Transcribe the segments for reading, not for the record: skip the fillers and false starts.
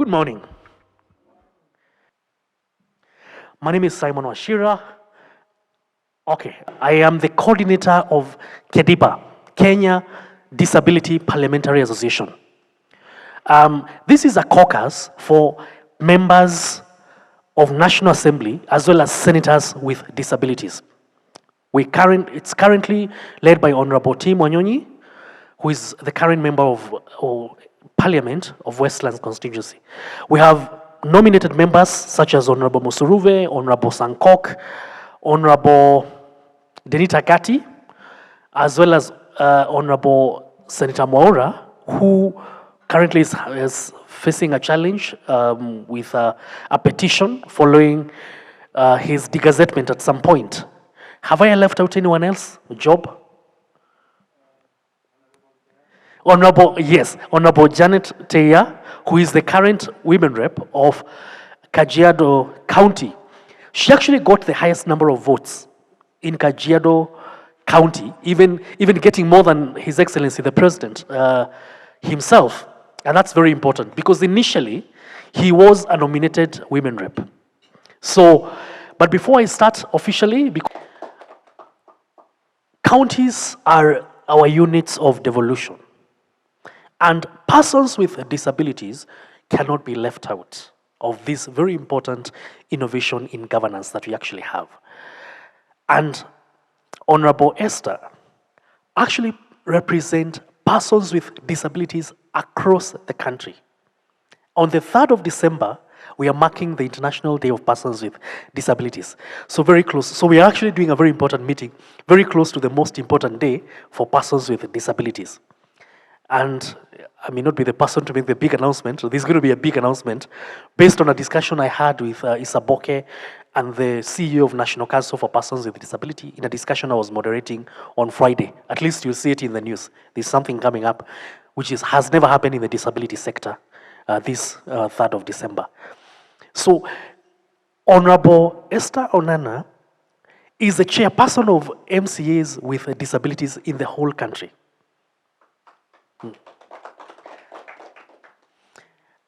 morning. My name is Simon Washira. Okay, I am the coordinator of KEDIPA, Kenya Disability Parliamentary Association. This is a caucus for members of National Assembly as well as senators with disabilities. It's currently led by Honorable Tim Wanyonyi, who is the current member of Parliament of Westlands constituency. We have nominated members such as Honorable Musuruve, Honorable Sankok, Honorable Denita Gati, as well as Honorable Senator Mwaura, who currently is facing a challenge with a petition following his degazettement at some point. Have I left out anyone else? Job? Honorable Janet Teya, who is the current women rep of Kajiado County. She actually got the highest number of votes in Kajiado County, even getting more than His Excellency the President himself. And that's very important because initially he was a nominated women rep. So, but before I start officially, counties are our units of devolution. And persons with disabilities cannot be left out of this very important innovation in governance that we actually have. And Honorable Esther actually represents persons with disabilities across the country. On the 3rd of December, we are marking the International Day of Persons with Disabilities. So very close. So we are actually doing a very important meeting, very close to the most important day for persons with disabilities. And I may not be the person to make the big announcement. So this is going to be a big announcement based on a discussion I had with Issa Boke and the CEO of National Council for Persons with Disability in a discussion I was moderating on Friday. At least you'll see it in the news. There's something coming up which has never happened in the disability sector this 3rd of December. So Honorable Esther Onana is the chairperson of MCAs with disabilities in the whole country.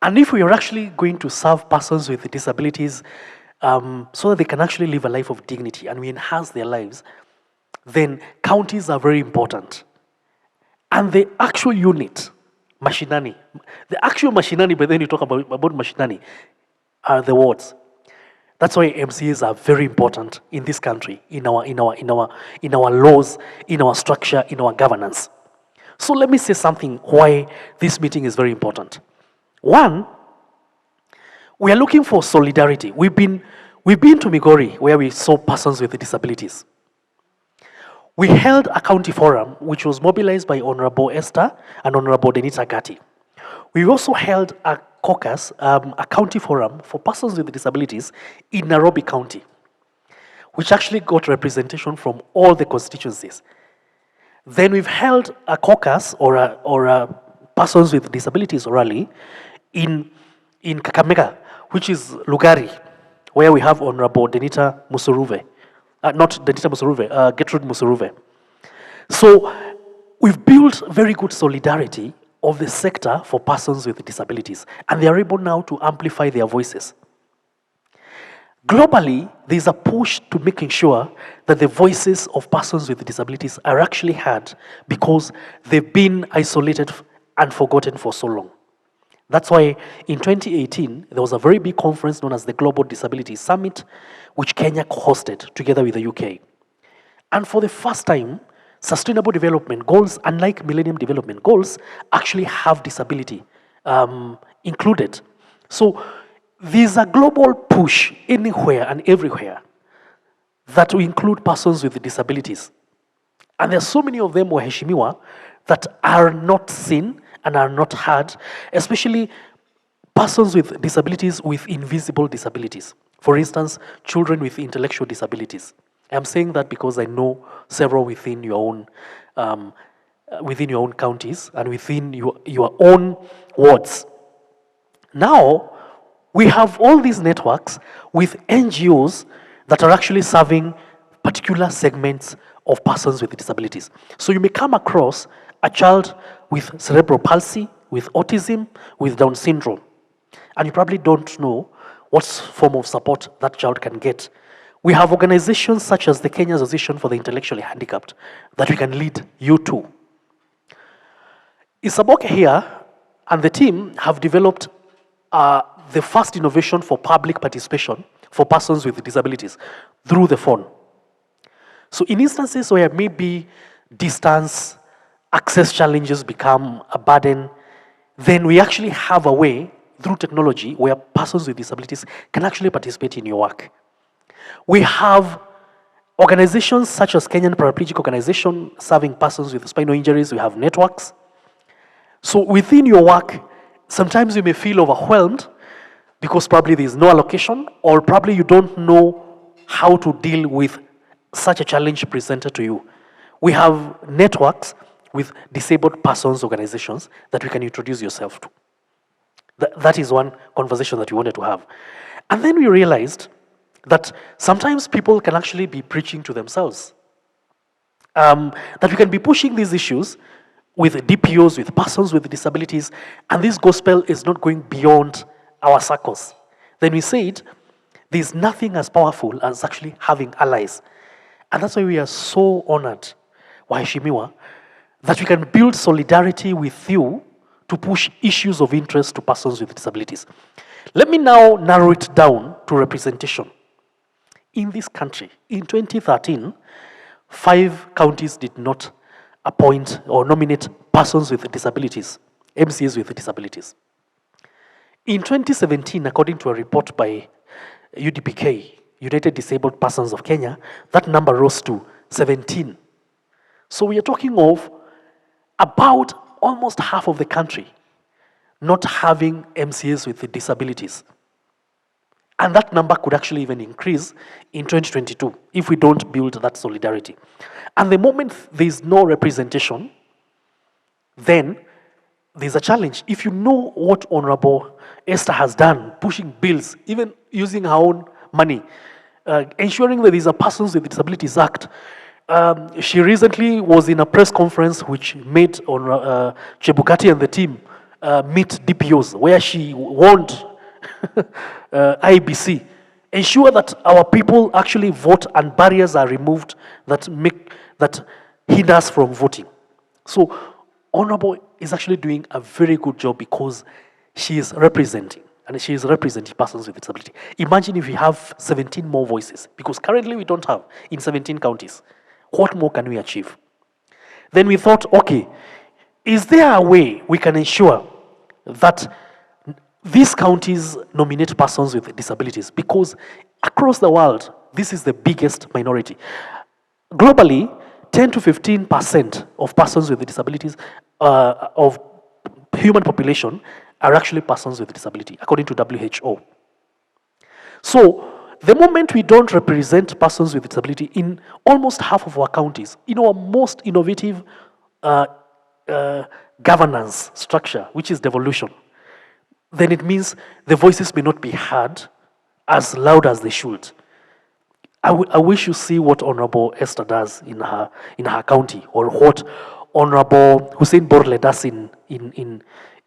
And if we are actually going to serve persons with disabilities so that they can actually live a life of dignity and we enhance their lives, then counties are very important. And the actual unit, mashinani, the actual mashinani, but then you talk about mashinani, are the wards. That's why MCAs are very important in this country, in our laws, in our structure, in our governance. So let me say something why this meeting is very important. One, we are looking for solidarity. We've been to Migori, where we saw persons with disabilities. We held a county forum, which was mobilized by Honorable Esther and Honorable Denita Gati. We also held a caucus, a county forum for persons with disabilities in NAIROBI County, which actually got representation from all the constituencies. Then we've held a caucus or a persons with disabilities rally in Kakamega, which is Lugari, where we have Honorable Denita Musuruve. Not Denita Musuruve, Gertrude Musuruve. So we've built very good solidarity of the sector for persons with disabilities, and they are able now to amplify their voices. Globally, there's a push to making sure that the voices of persons with disabilities are actually heard because they've been isolated and forgotten for so long. That's why in 2018, there was a very big conference known as the Global Disability Summit, which Kenya hosted together with the UK. And for the first time, Sustainable Development Goals, unlike Millennium Development Goals, actually have disability included. So there's a global push anywhere and everywhere that will include persons with disabilities. And there are so many of them, waheshimiwa, that are not seen and are not heard, especially persons with disabilities with invisible disabilities. For instance, children with intellectual disabilities. I'm saying that because I know several within your own counties and within your own wards. Now, we have all these networks with NGOs that are actually serving particular segments of persons with disabilities. So you may come across a child with cerebral palsy, with autism, with Down syndrome. and you probably don't know what form of support that child can get. We have organizations such as the Kenya Association for the Intellectually Handicapped that we can lead you to. Isaboke here and the team have developed the first innovation for public participation for persons with disabilities through the phone. So in instances where maybe distance, access challenges become a burden, then we actually have a way through technology where persons with disabilities can actually participate in your work. We have organizations such as Kenyan Paraplegic Organization serving persons with spinal injuries. We have networks. So within your work, sometimes you may feel overwhelmed because probably there is no allocation, or probably you don't know how to deal with such a challenge presented to you. We have networks with disabled persons organizations that we can introduce yourself to. That is one conversation that we wanted to have. And then we realized that sometimes people can actually be preaching to themselves. That we can be pushing these issues with DPOs, with persons with disabilities, and this gospel is not going beyond our circles. Then we said, there's nothing as powerful as actually having allies. And that's why we are so honored, Waheshimiwa, that we can build solidarity with you to push issues of interest to persons with disabilities. Let me now narrow it down to representation. In this country, in 2013, 5 counties did not appoint or nominate persons with disabilities, MCAs with disabilities. In 2017, according to a report by UDPK, United Disabled Persons of Kenya, that number rose to 17. So we are talking of about almost half of the country not having MCAs with disabilities. And that number could actually even increase in 2022 if we don't build that solidarity. And the moment there is no representation, then there's a challenge. If you know what Honorable Esther has done, pushing bills, even using her own money, ensuring that there's a Persons with Disabilities Act. She recently was in a press conference which made on Chebukati and the team meet DPOs, where she warned IBC, ensure that our people actually vote and barriers are removed that hinder us from voting. So Honorable is actually doing a very good job because she is representing, and she is representing persons with disability. Imagine if we have 17 more voices, because currently we don't have in 17 counties. What more can we achieve? Then we thought, okay, is there a way we can ensure that these counties nominate persons with disabilities? Because across the world, this is the biggest minority. Globally, 10 to 15% of persons with disabilities of human population are actually persons with disability, according to WHO. So the moment we don't represent persons with disability in almost half of our counties, in our most innovative governance structure, which is devolution, then it means the voices may not be heard as loud as they should. I wish you see what Honorable Esther does in her county, or what Honorable Hussein Borle does in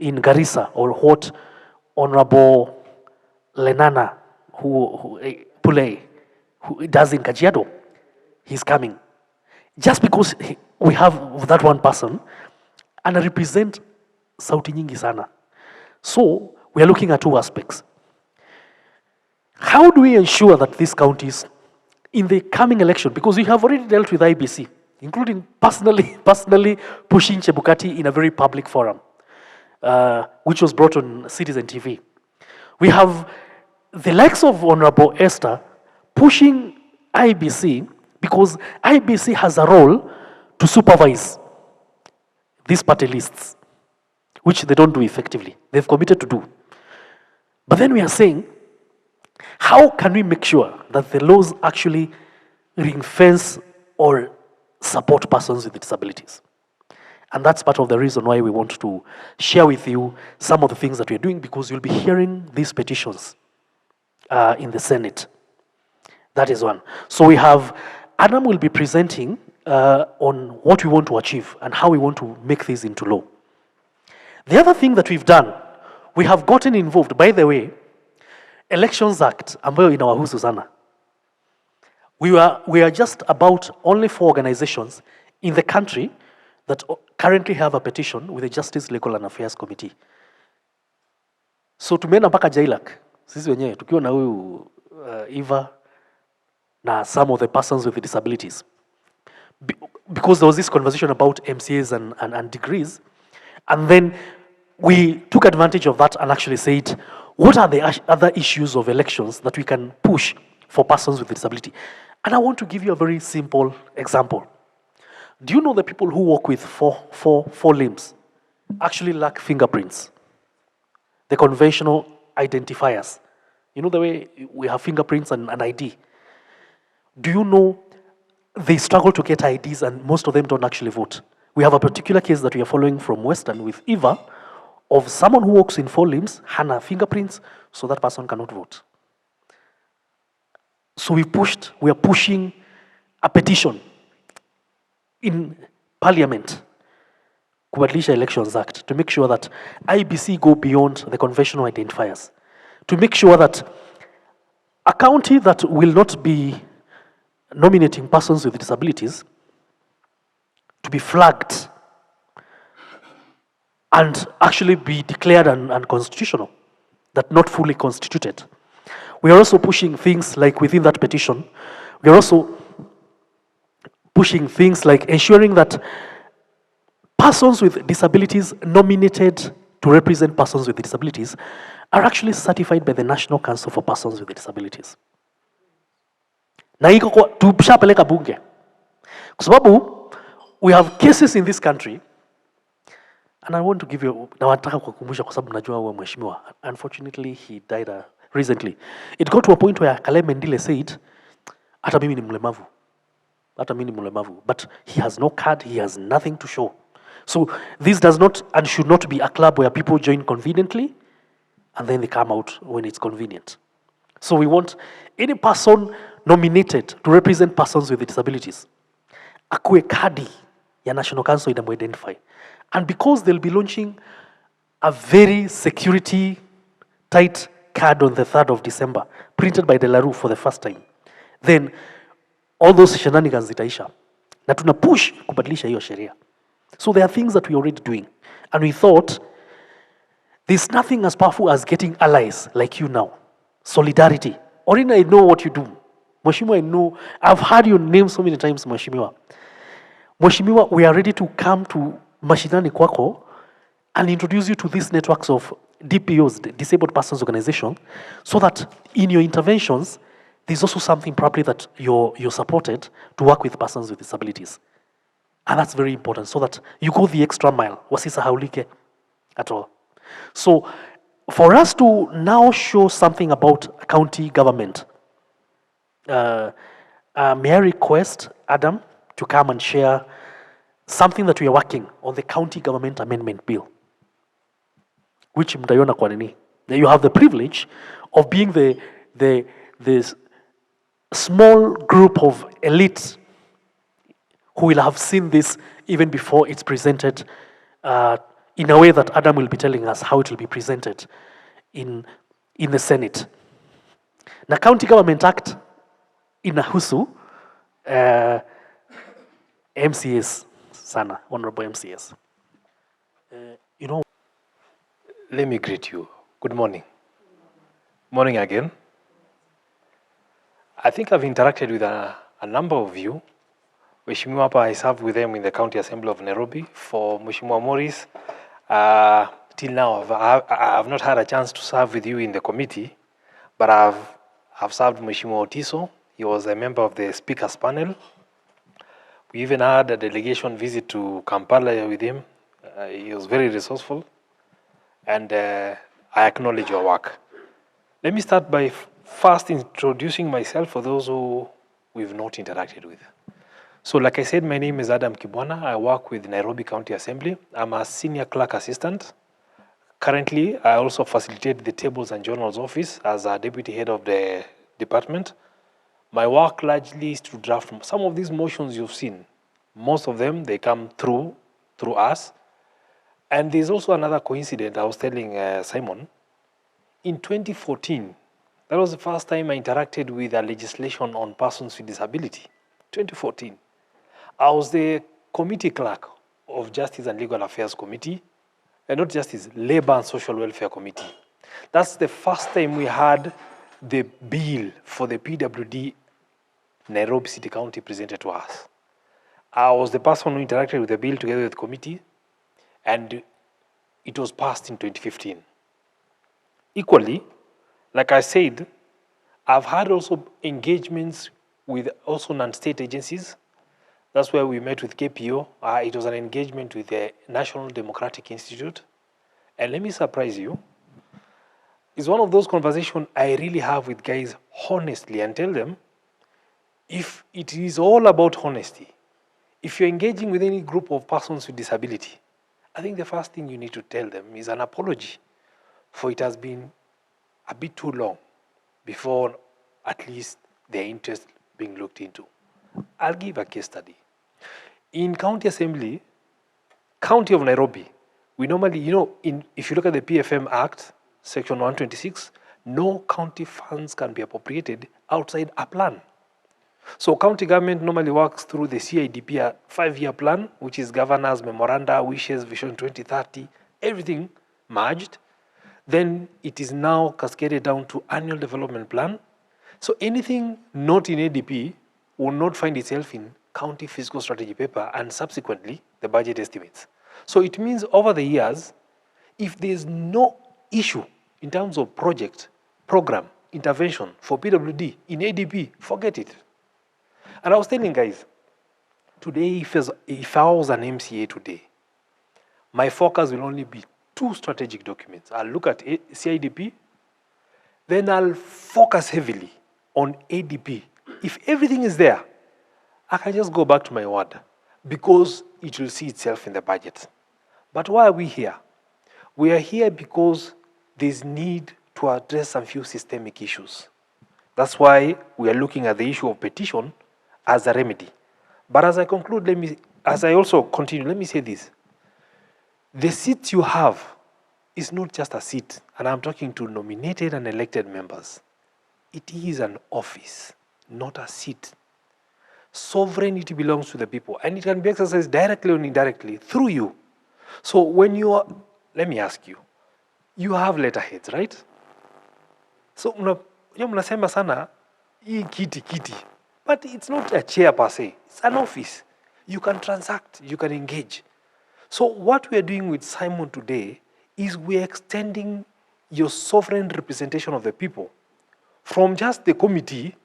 Garissa, or what Honorable Lenana Pule who does in Kajiado. He's coming. Just because we have that one person and represent sauti nyingi sana. So we are looking at 2 aspects. How do we ensure that these counties in the coming election, because we have already dealt with IBC, including personally pushing Chebukati in a very public forum, which was brought on Citizen TV. We have the likes of Honorable Esther pushing IBC, because IBC has a role to supervise these party lists, which they don't do effectively. They've committed to do. But then we are saying, how can we make sure that the laws actually ring-fence or support persons with disabilities? And that's part of the reason why we want to share with you some of the things that we're doing, because you'll be hearing these petitions in the Senate. That is one. So we have, Adam will be presenting on what we want to achieve and how we want to make this into law. The other thing that we've done, we have gotten involved. By the way, Elections Act, ambayo inawahusu sana. We are just about only 4 organizations in the country that currently have a petition with the Justice, Legal and Affairs Committee. So tumeenda mpaka JLAC, sisi wenyewe, tukiwa na huyu Eva na some of the persons with disabilities. Because there was this conversation about MCAs and degrees, and then we took advantage of that and actually said, what are the other issues of elections that we can push for persons with disability? And I want to give you a very simple example. Do you know the people who walk with four limbs actually lack fingerprints? The conventional identifiers. You know the way we have fingerprints and ID? Do you know they struggle to get IDs and most of them don't actually vote? We have a particular case that we are following from Western with Eva of someone who walks in 4 limbs, hana fingerprints, so that person cannot vote. So we are pushing a petition in Parliament, kubadilisha Elections Act, to make sure that IBC go beyond the conventional identifiers, to make sure that a county that will not be nominating persons with disabilities to be flagged and actually be declared unconstitutional, that not fully constituted. We are also pushing things like within that petition, we are also pushing things like ensuring that persons with disabilities nominated to represent persons with disabilities are actually certified by the National Council for Persons with Disabilities. Na iko kwa tushapeleka bunge. Kwa sababu we have cases in this country, and I want to give you, na wataka kukumbusha kwa sababu najua huwa mheshimiwa. Unfortunately, he died recently. It got to a point where Kale Mendile said, hata mimi ni mlemavu. Hata mimi ni mlemavu. But he has no card, he has nothing to show. So this does not and should not be a club where people join conveniently and then they come out when it's convenient. So we want any person nominated to represent persons with disabilities akue kadi ya National Council inamu-identify. And because they'll be launching a very security tight card on the 3rd of December, printed by Delaru for the first time, then all those shenanigans zitaisha. Na tuna push kubadilisha hiyo sheria. So there are things that we're already doing. And we thought, there's nothing as powerful as getting allies like you now. Solidarity. Orina, I know what you do. Mheshimiwa, I know. I've heard your name so many times, Mheshimiwa. Mheshimiwa, we are ready to come to Mashinani Kwako and introduce you to these networks of DPOs, the Disabled Persons Organization, so that in your interventions, there's also something probably that you're supported to work with persons with disabilities. And that's very important, so that you go the extra mile. Wasisahaulike at all. So for us to now show something about county government, may I request Adam to come and share something that we are working on, the County Government Amendment Bill, which mtaiona kwa nini. You have the privilege of being the small group of elites who will have seen this even before it's presented in a way that Adam will be telling us how it will be presented in the Senate. Na County Government Act inahusu MCAs sana, honorable MCAs. You know, let me greet you. Good morning. Morning again. I think I've interacted with a number of you. Mheshimiwa hapa, I served with them in the County Assembly of Nairobi. For Mheshimiwa Morris, till now I've not had a chance to serve with you in the committee, but I've served Mheshimiwa Otiso. He was a member of the speakers panel. We even had a delegation visit to Kampala with him. He was very resourceful, and I acknowledge your work. Let me start by first introducing myself for those who we've not interacted with. So like I said, my name is Adam Kibwana. I work with Nairobi County Assembly. I'm a senior clerk assistant. Currently, I also facilitate the Tables and Journals office as a deputy head of the department. My work largely is to draft some of these motions you've seen. Most of them, they come through us. And there's also another coincidence I was telling Simon. In 2014, that was the first time I interacted with a legislation on persons with disability. 2014. I was the committee clerk of Justice and Legal Affairs Committee, and not Justice, Labor and Social Welfare Committee. That's the first time we had the bill for the PWD Nairobi City County presented to us. I was the person who interacted with the bill together with the committee, and it was passed in 2015. Equally, like I said, I've had also engagements with also non-state agencies. That's where we met with KPO. It was an engagement with the National Democratic Institute. And let me surprise you, it's one of those conversations I really have with guys honestly and tell them, if it is all about honesty, if you're engaging with any group of persons with disability, I think the first thing you need to tell them is an apology, for it has been a bit too long before at least their interest being looked into. I'll give a case study. In County Assembly, County of Nairobi, we normally, if you look at the PFM Act, Section 126, no county funds can be appropriated outside a plan. So county government normally works through the CIDP, a 5-year plan, which is governors, memoranda, wishes, vision 2030, everything merged. Then it is now cascaded down to annual development plan. So anything not in ADP will not find itself in county fiscal strategy paper and subsequently the budget estimates. So it means over the years, if there's no issue in terms of project, program, intervention for PWD in ADP, forget it. And I was telling guys, today, if I was an MCA today, my focus will only be 2 strategic documents. I'll look at CIDP, then I'll focus heavily on ADP. If everything is there, I can just go back to my word because it will see itself in the budget. But why are we here? We are here because there's need to address some few systemic issues. That's why we are looking at the issue of petition as a remedy. But as I conclude, as I also continue, let me say this. The seats you have is not just a seat, and I'm talking to nominated and elected members. It is an office, not a seat. Sovereignty belongs to the people, and it can be exercised directly or indirectly through you. So when you are, let me ask you, you have letterheads, right? So mnasema sana, hii kiti. But it's not a chair per se, it's an office. You can transact, you can engage. So what we are doing with Simon today is we are extending your sovereign representation of the people from just the committee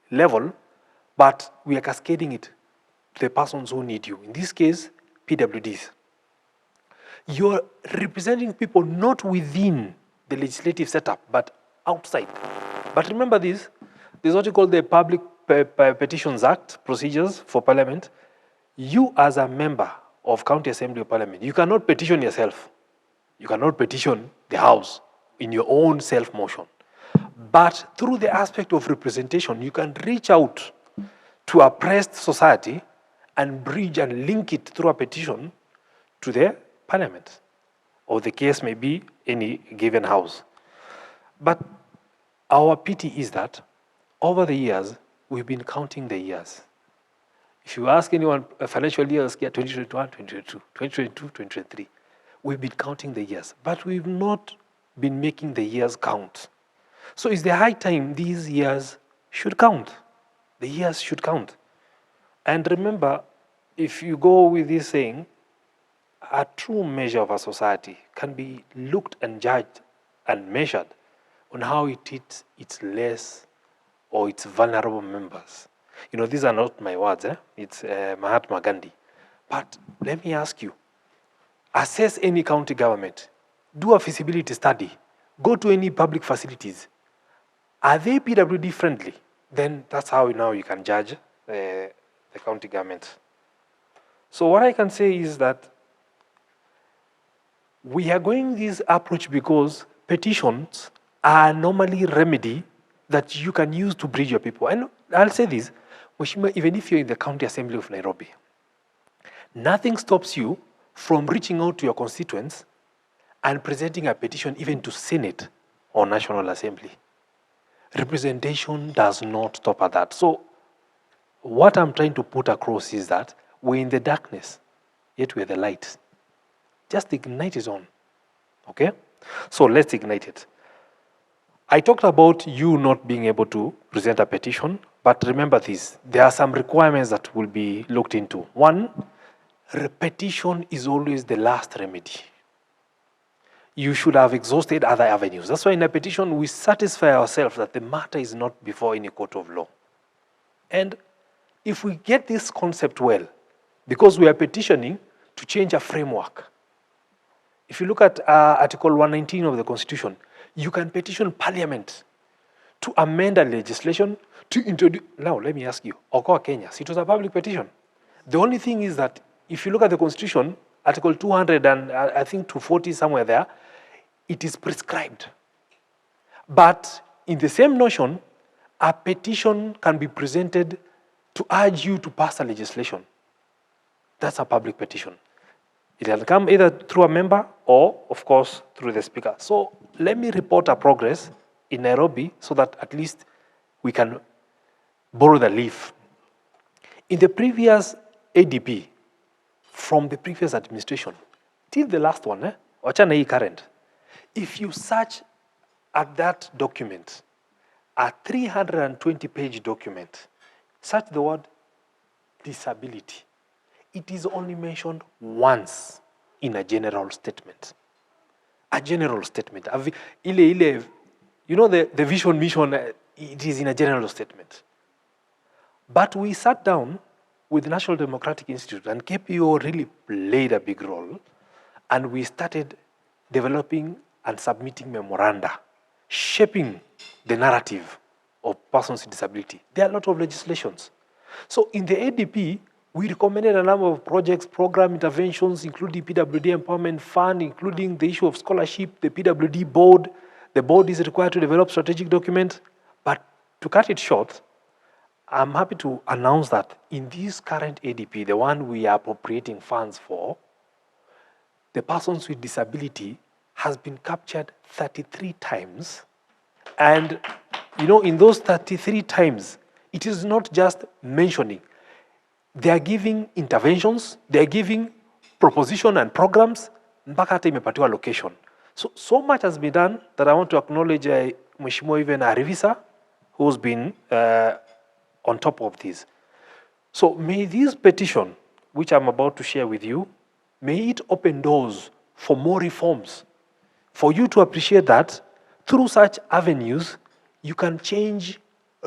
level, but we are cascading it to the persons who need you. In this case, PWDs. You're representing people not within the legislative setup, but outside. But remember this, there's what you call the Public Petitions Act, procedures for Parliament. You as a member of County Assembly or Parliament, you cannot petition yourself. You cannot petition the House in your own self-motion. But through the aspect of representation, you can reach out to oppressed society and bridge and link it through a petition to the Parliament, or the case may be any given House. But our pity is that over the years, we've been counting the years. If you ask anyone, financial years, 2021, 2022, 2022, 2023, we've been counting the years, but we've not been making the years count. So it's the high time these years should count. The years should count. And remember, if you go with this saying, a true measure of a society can be looked and judged and measured on how it treats its less or its vulnerable members. These are not my words, it's Mahatma Gandhi. But let me ask you, assess any county government, do a feasibility study, go to any public facilities. Are they PWD friendly? Then that's how now you can judge the county government. So what I can say is that we are going this approach because petitions are normally remedy that you can use to bridge your people. And I'll say this, Mheshimiwa, even if you're in the County Assembly of Nairobi, nothing stops you from reaching out to your constituents and presenting a petition even to Senate or National Assembly. Representation does not stop at that. So what I'm trying to put across is that we're in the darkness, yet we're the light. Just ignite it on, okay? So let's ignite it. I talked about you not being able to present a petition, but remember this, there are some requirements that will be looked into. One, repetition is always the last remedy. You should have exhausted other avenues. That's why in a petition, we satisfy ourselves that the matter is not before any court of law. And if we get this concept well, because we are petitioning to change a framework. If you look at Article 119 of the Constitution, you can petition Parliament to amend a legislation to introduce. Now, let me ask you, Okoa Kenya, it was a public petition. The only thing is that if you look at the Constitution, Article 200 and I think 240 somewhere there, it is prescribed. But in the same notion, a petition can be presented to urge you to pass a legislation. That's a public petition. It can come either through a member or, of course, through the speaker. So let me report our progress in Nairobi so that at least we can borrow the leaf. In the previous ADP, from the previous administration, till the last one, wachana hii current, if you search at that document, a 320-page document, search the word disability. It is only mentioned once in a general statement. A general statement. You know the vision, mission, it is in a general statement. But we sat down with the National Democratic Institute, and KPO really played a big role, and we started developing and submitting memoranda, shaping the narrative of persons with disability. There are a lot of legislations. So in the ADP, we recommended a number of projects, program interventions, including PWD Empowerment Fund, including the issue of scholarship, the PWD board. The board is required to develop strategic documents. But to cut it short, I'm happy to announce that in this current ADP, the one we are appropriating funds for, the persons with disability has been captured 33 times. And, you know, in those 33 times, it is not just mentioning. They are giving interventions, they are giving proposition and programs, mpaka hata imepatiwa location. So much has been done that I want to acknowledge Mheshimiwa even Arivisa, who's been on top of this. So may this petition, which I'm about to share with you, may it open doors for more reforms, for you to appreciate that through such avenues, you can change,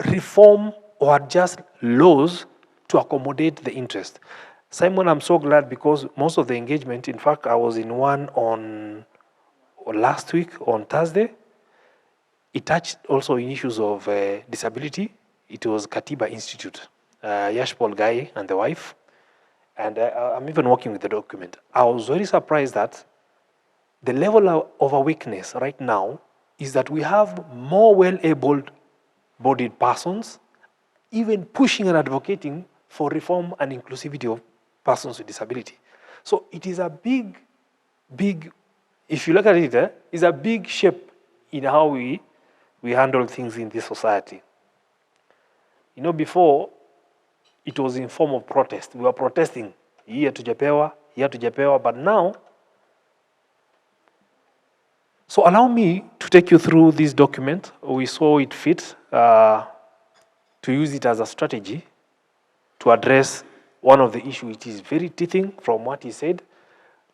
reform, or adjust laws to accommodate the interest. Simon, I'm so glad because most of the engagement, in fact, I was in one on last week on Thursday. It touched also in issues of disability. It was Katiba Institute, Yashpal Gai and the wife. And I'm even working with the document. I was very surprised that the level of awareness right now is that we have more well-able-bodied persons even pushing and advocating for reform and inclusivity of persons with disability. So it is a big, if you look at it, it's a big shape in how we handle things in this society. You know, before, it was in form of protest. We were protesting, here tujapewa, but now, so allow me to take you through this document. We saw it fit to use it as a strategy to address one of the issues. It is very teething from what he said,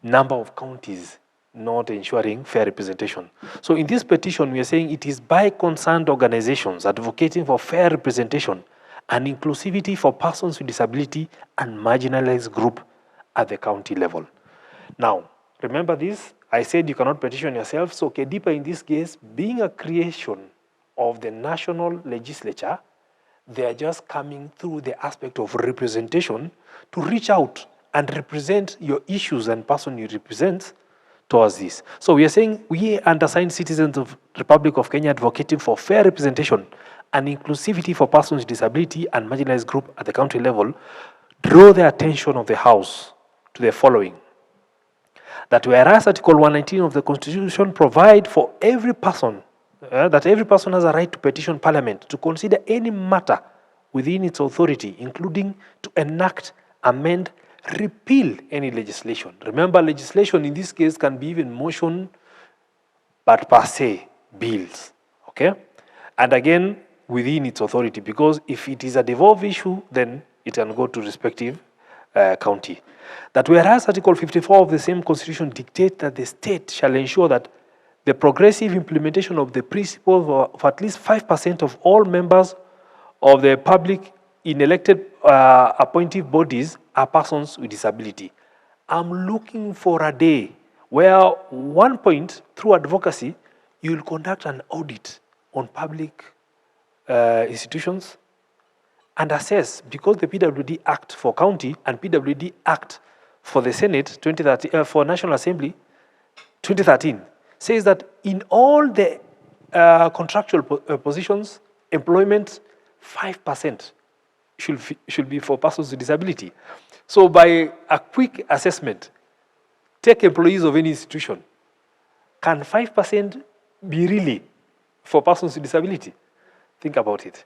number of counties not ensuring fair representation. So in this petition, we are saying it is by concerned organizations advocating for fair representation and inclusivity for persons with disability and marginalized group at the county level. Now, remember this, I said you cannot petition yourself, so KEDIPA in this case, being a creation of the national legislature, they are just coming through the aspect of representation to reach out and represent your issues and person you represent towards this. So we are saying we undersigned citizens of the Republic of Kenya advocating for fair representation and inclusivity for persons with disability and marginalized group at the county level, draw the attention of the House to the following. That whereas Article 119 of the Constitution provide for every person, that every person has a right to petition Parliament to consider any matter within its authority, including to enact, amend, repeal any legislation. Remember, legislation in this case can be even motion, but per se, bills, okay? And again, within its authority, because if it is a devolved issue, then it can go to respective county. That whereas Article 54 of the same Constitution dictates that the state shall ensure that the progressive implementation of the principle of at least 5% of all members of the public in elected appointive bodies are persons with disability. I'm looking for a day where one point, through advocacy, you will conduct an audit on public institutions and assess, because the PWD Act for county and PWD Act for the Senate 2013, for National Assembly 2013, says that in all the contractual positions, employment, 5% should be for persons with disability. So by a quick assessment, take employees of any institution, can 5% be really for persons with disability? Think about it.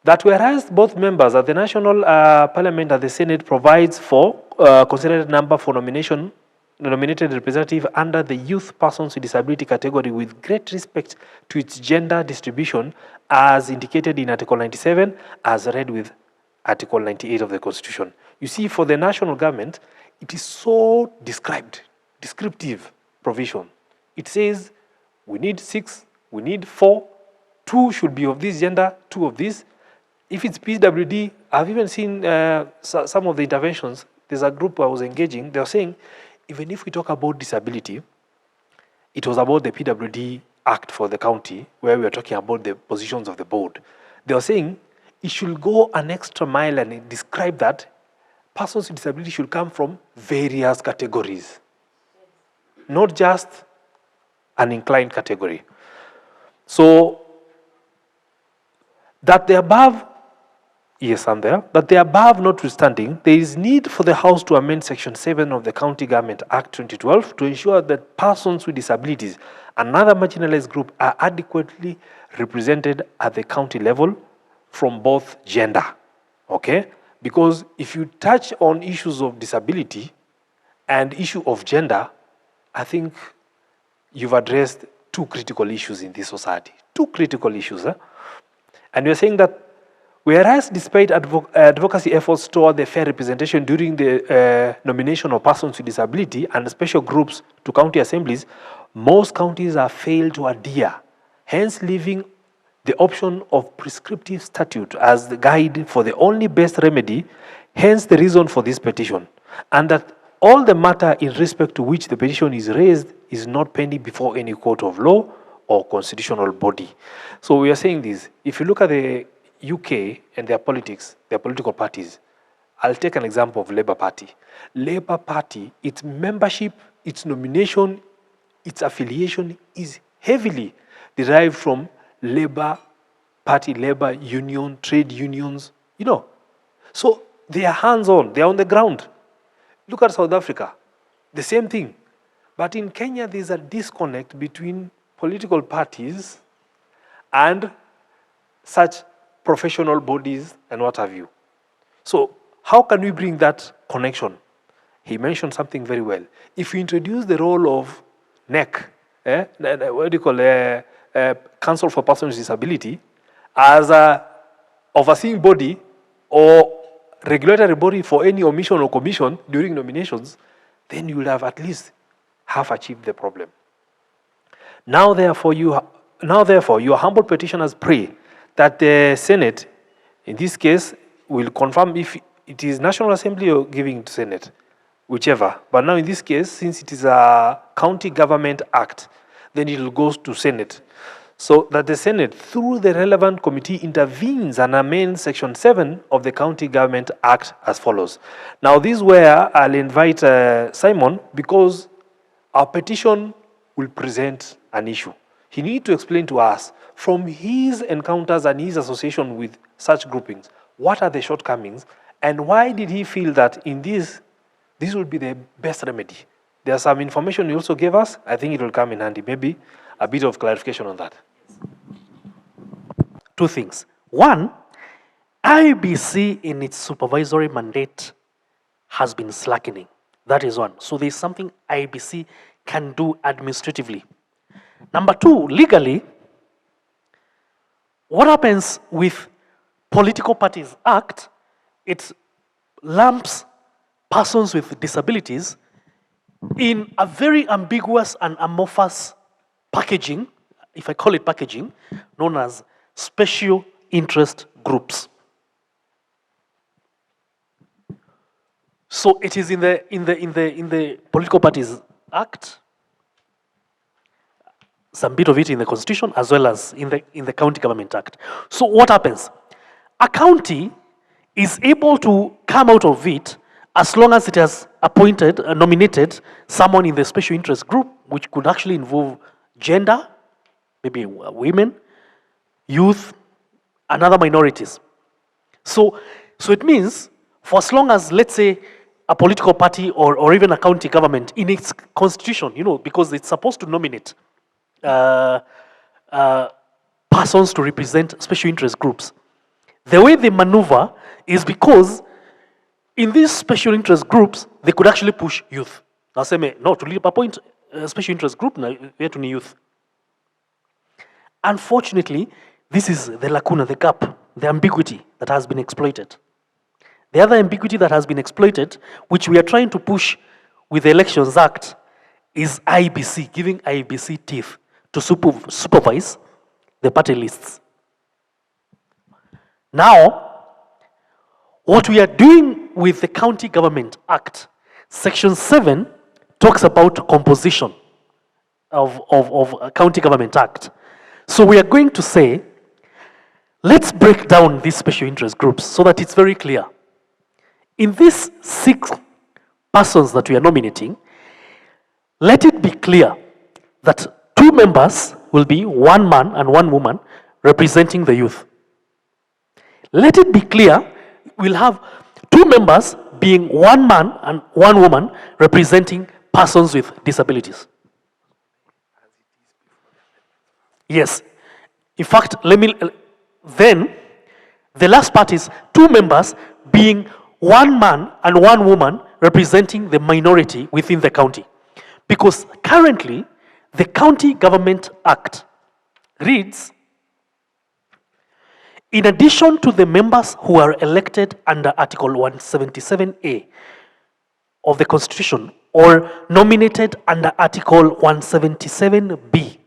That whereas both members at the National Parliament and the Senate provides for considered number for nominated representative under the youth persons with disability category with great respect to its gender distribution as indicated in Article 97 as read with Article 98 of the Constitution. You see, for the national government, it is so descriptive provision. It says we need 6, we need 4, 2 should be of this gender, 2 of this. If it's PWD, I've even seen some of the interventions. There's a group I was engaging. They were saying, even if we talk about disability, it was about the PWD Act for the county, where we are talking about the positions of the board. They were saying it should go an extra mile and describe that persons with disability should come from various categories, not just an inclined category. So that the above, yes, I'm there, that the above notwithstanding, there is need for the House to amend Section 7 of the County Government Act 2012 to ensure that persons with disabilities and other marginalized groups are adequately represented at the county level from both gender, okay? Because if you touch on issues of disability and issue of gender, I think you've addressed 2 critical issues in this society. 2 critical issues. And we're saying that whereas despite advocacy efforts toward the fair representation during the nomination of persons with disability and special groups to county assemblies, most counties have failed to adhere, hence leaving the option of prescriptive statute as the guide for the only best remedy, hence the reason for this petition. And that all the matter in respect to which the petition is raised is not pending before any court of law or constitutional body. So we are saying this. If you look at the UK and their politics, their political parties, I'll take an example of Labour Party. Labour Party, its membership, its nomination, its affiliation is heavily derived from Labour Party, Labour Union, trade unions, you know. So they are hands-on, they are on the ground. Look at South Africa, the same thing. But in Kenya, there's a disconnect between political parties and such professional bodies and what have you. So how can we bring that connection? He mentioned something very well. If we introduce the role of NEC, what do you call Council for Persons with Disability, as a overseeing body or regulatory body for any omission or commission during nominations, then you will have at least half achieved the problem. Now therefore, your humble petitioners pray that the Senate, in this case, will confirm if it is National Assembly or giving to Senate, whichever. But now in this case, since it is a County Government Act, then it will go to Senate. So that the Senate, through the relevant committee, intervenes and amends Section 7 of the County Government Act as follows. Now this is where I'll invite Simon, because our petition will present an issue. He needs to explain to us, from his encounters and his association with such groupings, what are the shortcomings, and why did he feel that in this would be the best remedy There's some information you also gave us. I think it will come in handy. Maybe a bit of clarification on that. Two things. One, IBC in its supervisory mandate has been slackening. That is one. So there's something IBC can do administratively. Number two, legally, what happens with Political Parties Act, it lumps persons with disabilities in a very ambiguous and amorphous packaging, if I call it packaging, known as special interest groups. So it is in the Political Parties Act, some bit of it in the Constitution, as well as in the County Government Act. So what happens? A county is able to come out of it as long as it has appointed, nominated someone in the special interest group, which could actually involve gender, maybe women, youth, and other minorities. So it means, for as long as, let's say, a political party or even a county government in its constitution, because it's supposed to nominate persons to represent special interest groups. The way they maneuver is because in these special interest groups, they could actually push youth. Now say, no, to appoint a special interest group, we have to need youth. Unfortunately, this is the lacuna, the gap, the ambiguity that has been exploited. The other ambiguity that has been exploited, which we are trying to push with the Elections Act, is IBC, giving IBC teeth to supervise the party lists. Now, what we are doing with the County Government Act, Section 7 talks about composition of a County Government Act. So we are going to say, let's break down these special interest groups so that it's very clear. In these 6 persons that we are nominating, let it be clear that 2 members will be 1 man and 1 woman representing the youth. Let it be clear we'll have 2 members being 1 man and 1 woman representing persons with disabilities. Yes. In fact, then the last part is 2 members being 1 man and 1 woman representing the minority within the county. Because currently, the County Government Act reads, in addition to the members who are elected under Article 177A of the Constitution or nominated under Article 177B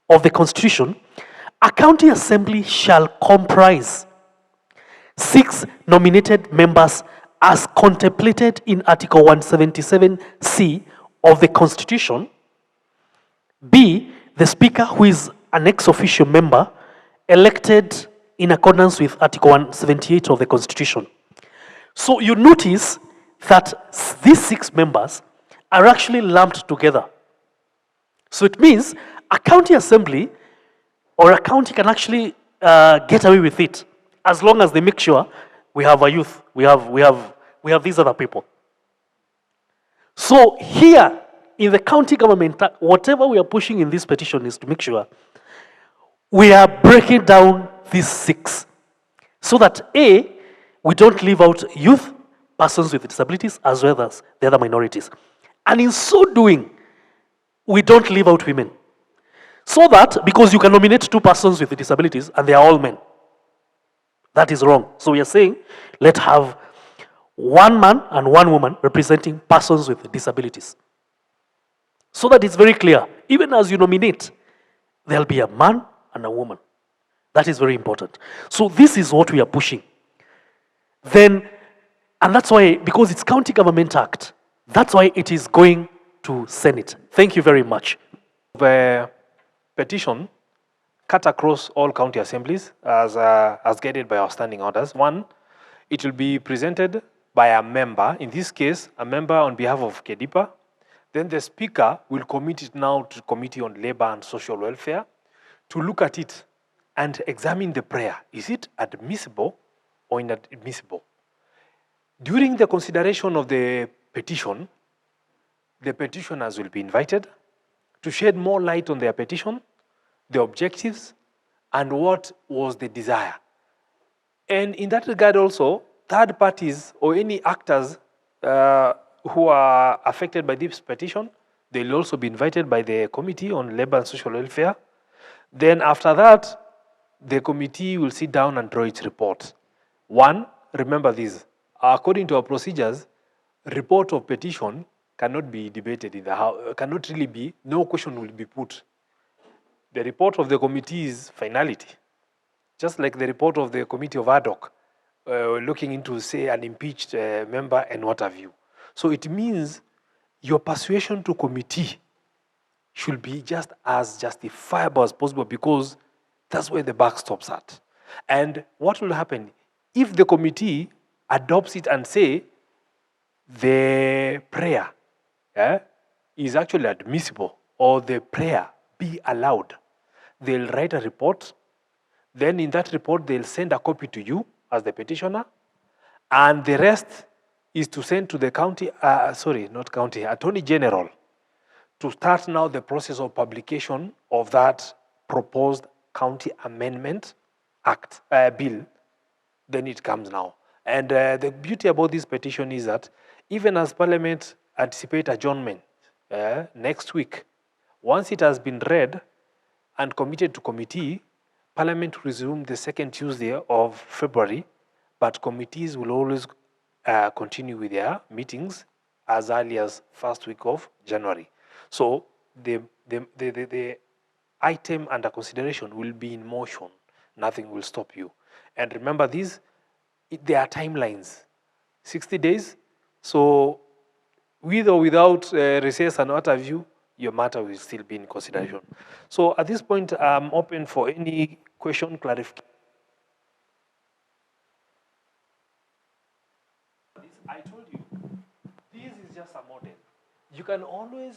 of the Constitution, a county assembly shall comprise 6 nominated members as contemplated in Article 177C of the Constitution. B, the Speaker, who is an ex-officio member, elected in accordance with Article 178 of the Constitution. So you notice that these 6 members are actually lumped together. So it means a county assembly or a county can actually get away with it as long as they make sure we have a youth, we have these other people. So here in the county government, whatever we are pushing in this petition is to make sure we are breaking down these 6 so that A, we don't leave out youth, persons with disabilities, as well as the other minorities. And in so doing, we don't leave out women. So that, because you can nominate 2 persons with disabilities and they are all men. That is wrong. So we are saying, let's have 1 man and 1 woman representing persons with disabilities. So that it's very clear, even as you nominate, there'll be a man and a woman. That is very important. So this is what we are pushing. Then, and that's why, because it's County Government Act, that's why it is going to Senate. Thank you very much. The petition cut across all county assemblies as guided by our standing orders. 1, it will be presented by a member, in this case, a member on behalf of KEDIPA. Then the Speaker will commit it now to the Committee on Labor and Social Welfare to look at it and examine the prayer. Is it admissible or inadmissible? During the consideration of the petition, the petitioners will be invited to shed more light on their petition, the objectives, and what was the desire. And in that regard also, third parties or any actors who are affected by this petition, they'll also be invited by the Committee on Labor and Social Welfare. Then after that, the committee will sit down and draw its report. One, remember this, according to our procedures, report of petition cannot be debated in the House, cannot really be, no question will be put. The report of the committee is finality. Just like the report of the committee of ad hoc, looking into, say, an impeached member and what have you. So it means your persuasion to committee should be just as justifiable as possible, because that's where the buck stops at. And what will happen if the committee adopts it and say the prayer is actually admissible, or the prayer be allowed? They'll write a report. Then in that report, they'll send a copy to you as the petitioner, and the rest is to send to the county, Attorney General, to start now the process of publication of that proposed County Amendment Act, bill. Then it comes now. And the beauty about this petition is that even as Parliament anticipate adjournment next week, once it has been read and committed to committee, Parliament will resume the second Tuesday of February, but committees will always continue with their meetings as early as first week of January. So the item under consideration will be in motion. Nothing will stop you. And remember this, there are timelines, 60 days. So with or without recess and what have you, your matter will still be in consideration. So at this point, I'm open for any question, clarification. I told you, this is just a model. You can always,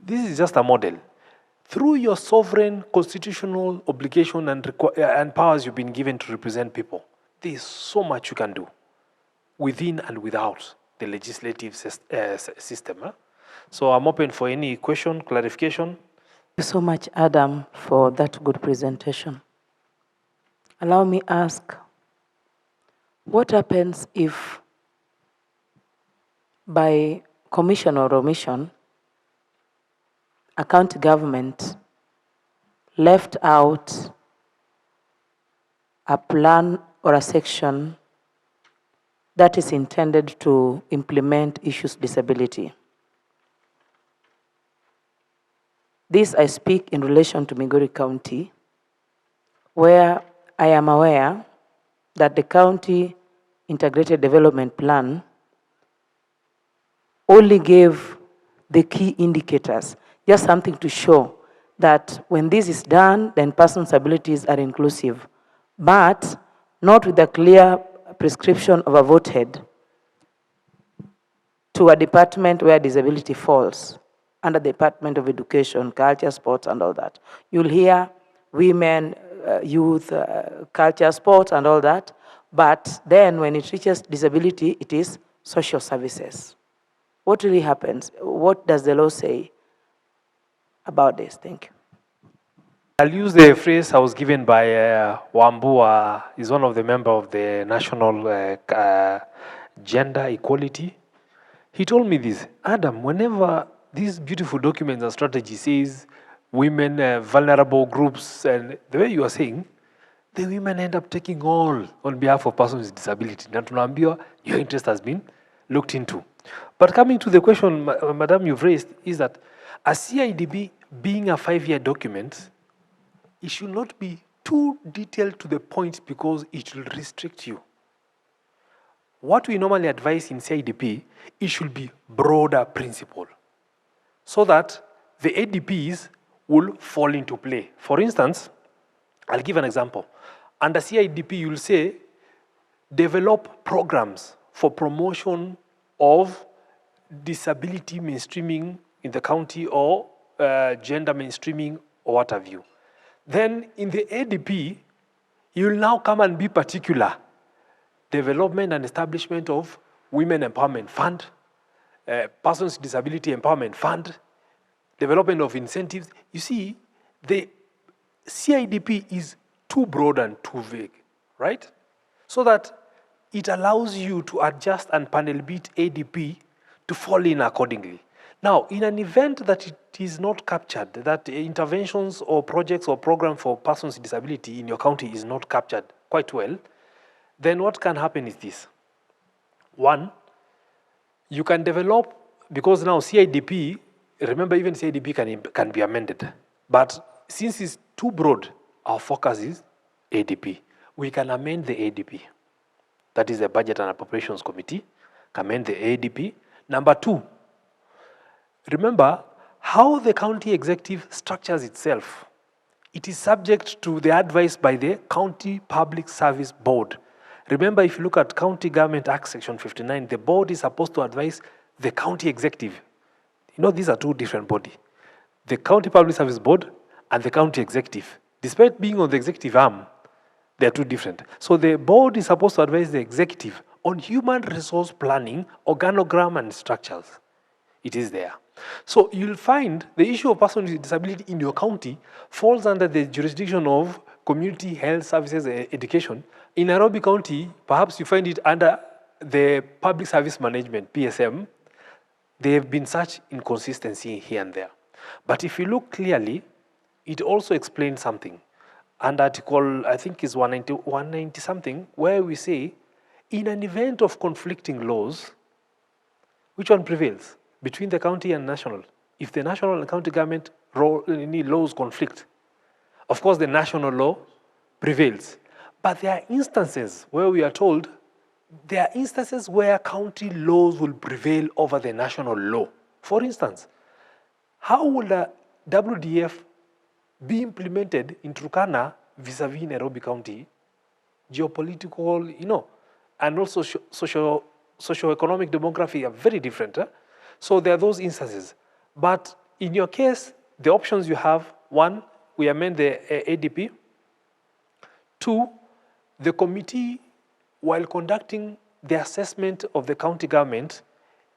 this is just a model. Through your sovereign constitutional obligation and powers you've been given to represent people, there is so much you can do within and without the legislative system. So I'm open for any question, clarification. Thank you so much, Adam, for that good presentation. Allow me ask, what happens if by commission or omission, a county government left out a plan or a section that is intended to implement issues disability? This I speak in relation to Migori County, where I am aware that the county integrated development plan only gave the key indicators, just something to show that when this is done, then persons' abilities are inclusive, but not with a clear prescription of a vote head to a department where disability falls, under the Department of Education, Culture, Sports, and all that. You'll hear women, youth, culture, sports, and all that, but then when it reaches disability, it is social services. What really happens? What does the law say about this? Thank you. I'll use the phrase I was given by Wambua, is one of the members of the National Gender Equality. He told me this, Adam, whenever this beautiful document and strategy says women, vulnerable groups, and the way you are saying, the women end up taking all on behalf of persons with disability. Na tunaambiwa, your interest has been looked into. But coming to the question, Madam, you've raised, is that a CIDB being a 5-year document, it should not be too detailed to the point because it will restrict you. What we normally advise in CIDP, it should be broader principle, so that the ADPs will fall into play. For instance, I'll give an example. Under CIDP, you'll say, develop programs for promotion of disability mainstreaming in the county, or gender mainstreaming, or what have you. Then in the ADP, you'll now come and be particular. Development and establishment of Women Empowerment Fund, Persons with Disability Empowerment Fund, development of incentives. You see, the CIDP is too broad and too vague, right? So that it allows you to adjust and panel beat ADP to fall in accordingly. Now, in an event that it is not captured, that interventions or projects or programs for persons with disability in your county is not captured quite well, then what can happen is this. One, you can develop, because now CIDP, remember even CIDP can be amended, but since it's too broad, our focus is ADP. We can amend the ADP. That is the Budget and Appropriations Committee, can amend the ADP. Number two, remember how the county executive structures itself. It is subject to the advice by the County Public Service Board. Remember, if you look at County Government Act Section 59, the board is supposed to advise the county executive. You know, these are two different bodies. The County Public Service Board and the county executive. Despite being on the executive arm, they are two different. So the board is supposed to advise the executive on human resource planning, organogram, and structures. It is there. So you'll find the issue of persons with disability in your county falls under the jurisdiction of Community Health Services Education. In Nairobi County, perhaps you find it under the Public Service Management, PSM. There have been such inconsistency here and there. But if you look clearly, it also explains something. And article, I think is 190 something, where we say, in an event of conflicting laws, which one prevails between the county and national? If the national and county government laws conflict, of course the national law prevails. But there are instances where we are told there are instances where county laws will prevail over the national law. For instance, how will a WDF be implemented in Turkana vis-a-vis Nairobi County? Geopolitical, and also socio-economic demography are very different. So there are those instances. But in your case, the options you have, one, we amend the ADP. Two, the committee, while conducting the assessment of the county government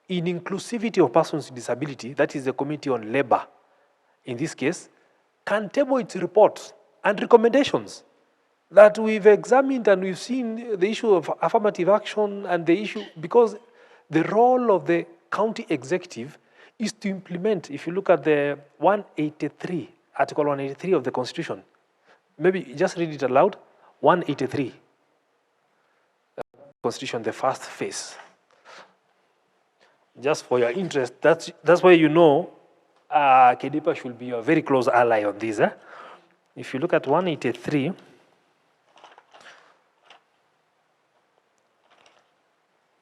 in inclusivity of persons with disability, that is the Committee on Labor, in this case, can table its reports and recommendations that we've examined, and we've seen the issue of affirmative action and the issue, because the role of the county executive is to implement. If you look at the 183, Article 183 of the Constitution, maybe just read it aloud. 183, Constitution, the first phase. Just for your interest, that's why you know KEDIPA should be a very close ally on this. If you look at 183,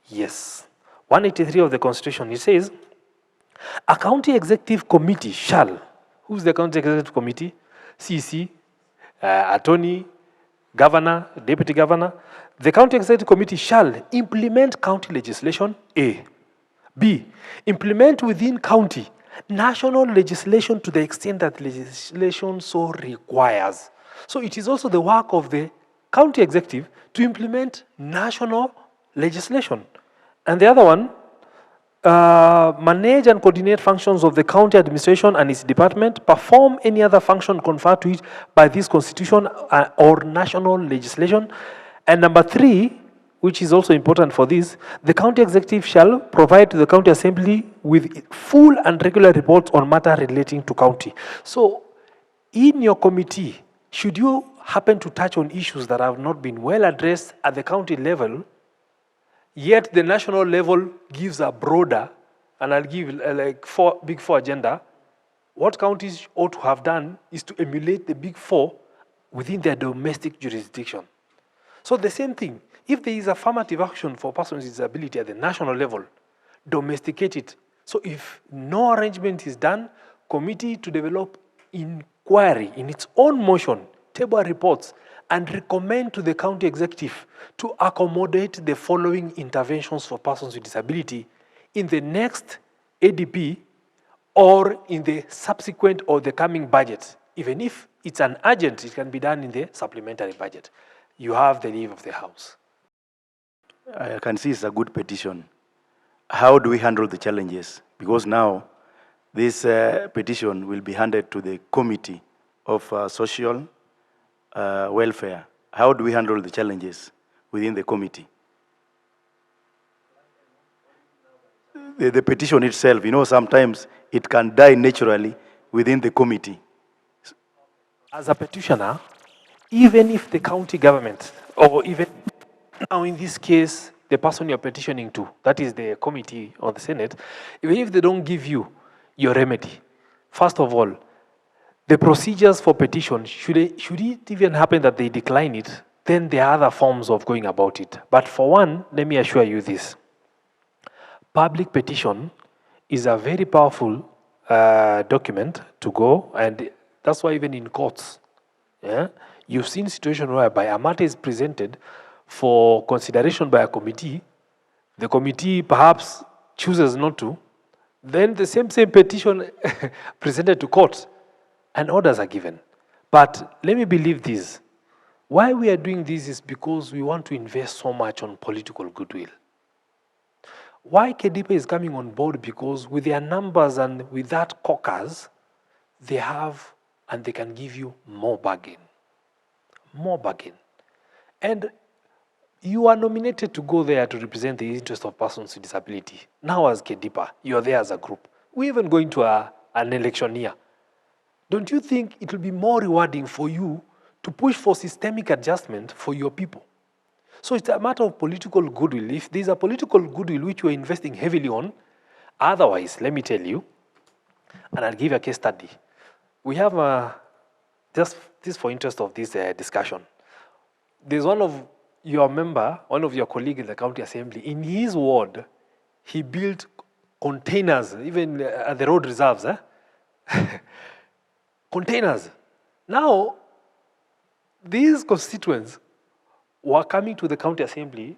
yes, 183 of the Constitution, it says, a county executive committee shall, who's the county executive committee? CC, attorney, governor, deputy governor. The county executive committee shall implement county legislation, A. B, implement within county national legislation to the extent that legislation so requires. So it is also the work of the county executive to implement national legislation. And the other one, manage and coordinate functions of the county administration and its department, perform any other function conferred to it by this constitution or national legislation. And number three, which is also important for this, the county executive shall provide to the county assembly with full and regular reports on matters relating to county. So in your committee, should you happen to touch on issues that have not been well addressed at the county level, yet the national level gives a broader, and I'll give like big four agenda, what counties ought to have done is to emulate the big four within their domestic jurisdiction. So the same thing, if there is affirmative action for persons with disability at the national level, domesticate it. So if no arrangement is done, committee to develop inquiry in its own motion, table reports, and recommend to the county executive to accommodate the following interventions for persons with disability in the next ADP or in the subsequent or the coming budget. Even if it's an urgent, it can be done in the supplementary budget. You have the leave of the House. I can see it's a good petition. how do we handle the challenges? Because now this petition will be handed to the Committee of Social Welfare. How do we handle the challenges within the committee? The petition itself, you know, sometimes it can die naturally within the committee. As a petitioner, even if the county government, or even now in this case, the person you're petitioning to, that is the committee or the Senate, even if they don't give you your remedy, first of all, the procedures for petition, should it even happen that they decline it, then there are other forms of going about it. But for one, let me assure you this. Public petition is a very powerful document to go, and that's why even in courts, you've seen situations whereby a matter is presented for consideration by a committee, the committee perhaps chooses not to, then the same petition presented to court, and orders are given. But let me believe this. Why we are doing this is because we want to invest so much on political goodwill. Why KEDIPA is coming on board? Because with their numbers and with that caucus, they have and they can give you more bargain. More bargain. And you are nominated to go there to represent the interest of persons with disability. Now as KEDIPA, you are there as a group. We're even going to an election year. Don't you think it will be more rewarding for you to push for systemic adjustment for your people? So it's a matter of political goodwill. If there's a political goodwill which we're investing heavily on, otherwise, let me tell you, and I'll give you a case study. We have, just this for interest of this discussion, there's one of your colleagues in the county assembly, in his ward, he built containers, even at the road reserves, containers. Now, these constituents were coming to the county assembly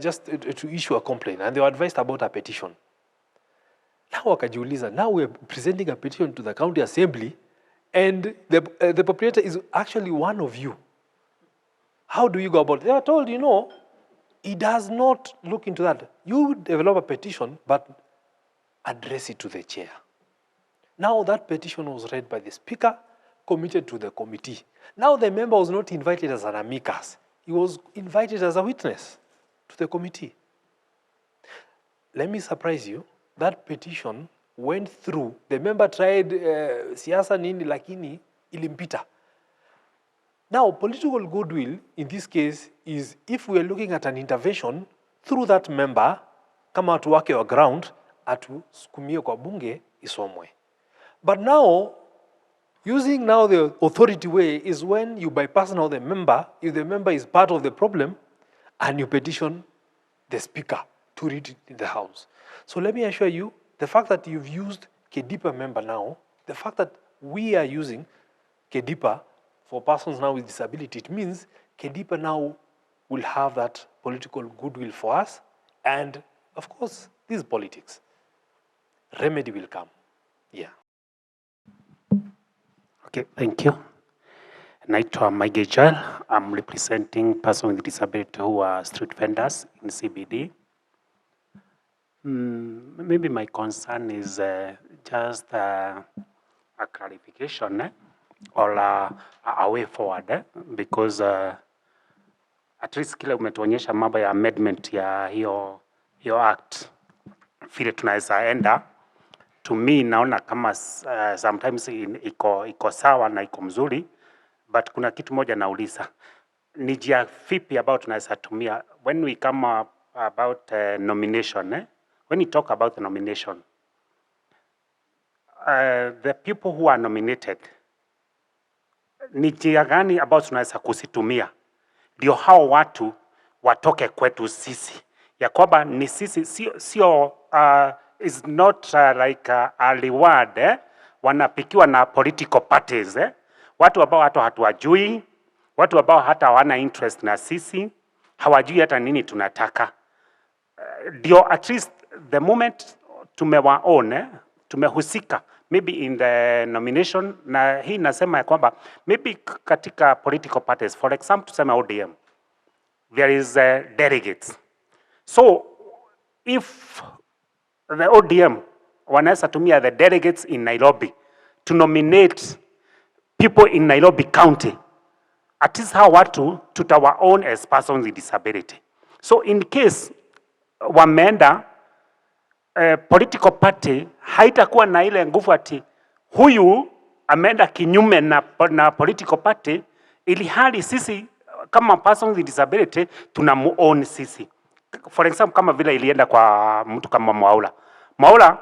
just to issue a complaint, and they were advised about a petition. Now wakajiuliza, now we're presenting a petition to the county assembly, and the proprietor is actually one of you. How do you go about it? They were told, you know, he does not look into that. You develop a petition, but address it to the chair. Now that petition was read by the speaker, committed to the committee. Now the member was not invited as an MCAs. He was invited as a witness to the committee. Let me surprise you. That petition went through. The member tried siasa nini lakini ilimpita. Now, political goodwill in this case is if we are looking at an intervention through that member, kama tuwake wa ground, atusukumie kwa bunge isomwe. But now, using now the authority way is when you bypass now the member, if the member is part of the problem, and you petition the speaker to read it in the house. So let me assure you, the fact that you've used KEDIPA member now, the fact that we are using KEDIPA for persons now with disability, it means KEDIPA now will have that political goodwill for us, and of course, this is politics. Remedy will come. Yeah. Okay, thank you. Naitwa Maige Joel. I'm representing persons with disability who are street vendors in CBD. Maybe my concern is just a clarification or a way forward because at least kile umetuonyesha mambo ya amendment ya hiyo act vile tunaweza enda. To me naona kama sometimes iko sawa na iko mzuri, but kuna kitu moja nauliza. Ni njia vipi ambao tunaweza tumia when we come about nomination, when we talk about the nomination, the people who are nominated, ni njia gani ambao tunaweza kusitumia ndio hao watu watoke kwetu sisi, ya kwamba ni sisi sio is not like a reward wanapikiwa na political parties watu ambao hata hatuwajui, watu ambao hata hawana interest na sisi, hawajui hata nini tunataka. Ndio at least the moment tumewaona, tumehusika maybe in the nomination, na hii nasema ya kwamba maybe katika political parties, for example tuseme ODM, there is delegates. So if the ODM wanaweza tumia the delegates in Nairobi to nominate people in Nairobi County, at least how watu tutawaown as persons with disability. So in case wameenda political party haitakuwa na ile nguvu ati huyu ameenda kinyume na political party, ili hali sisi kama persons with disability tunamuown sisi. For example, kama vile ilienda kwa mtu kama Mwaula,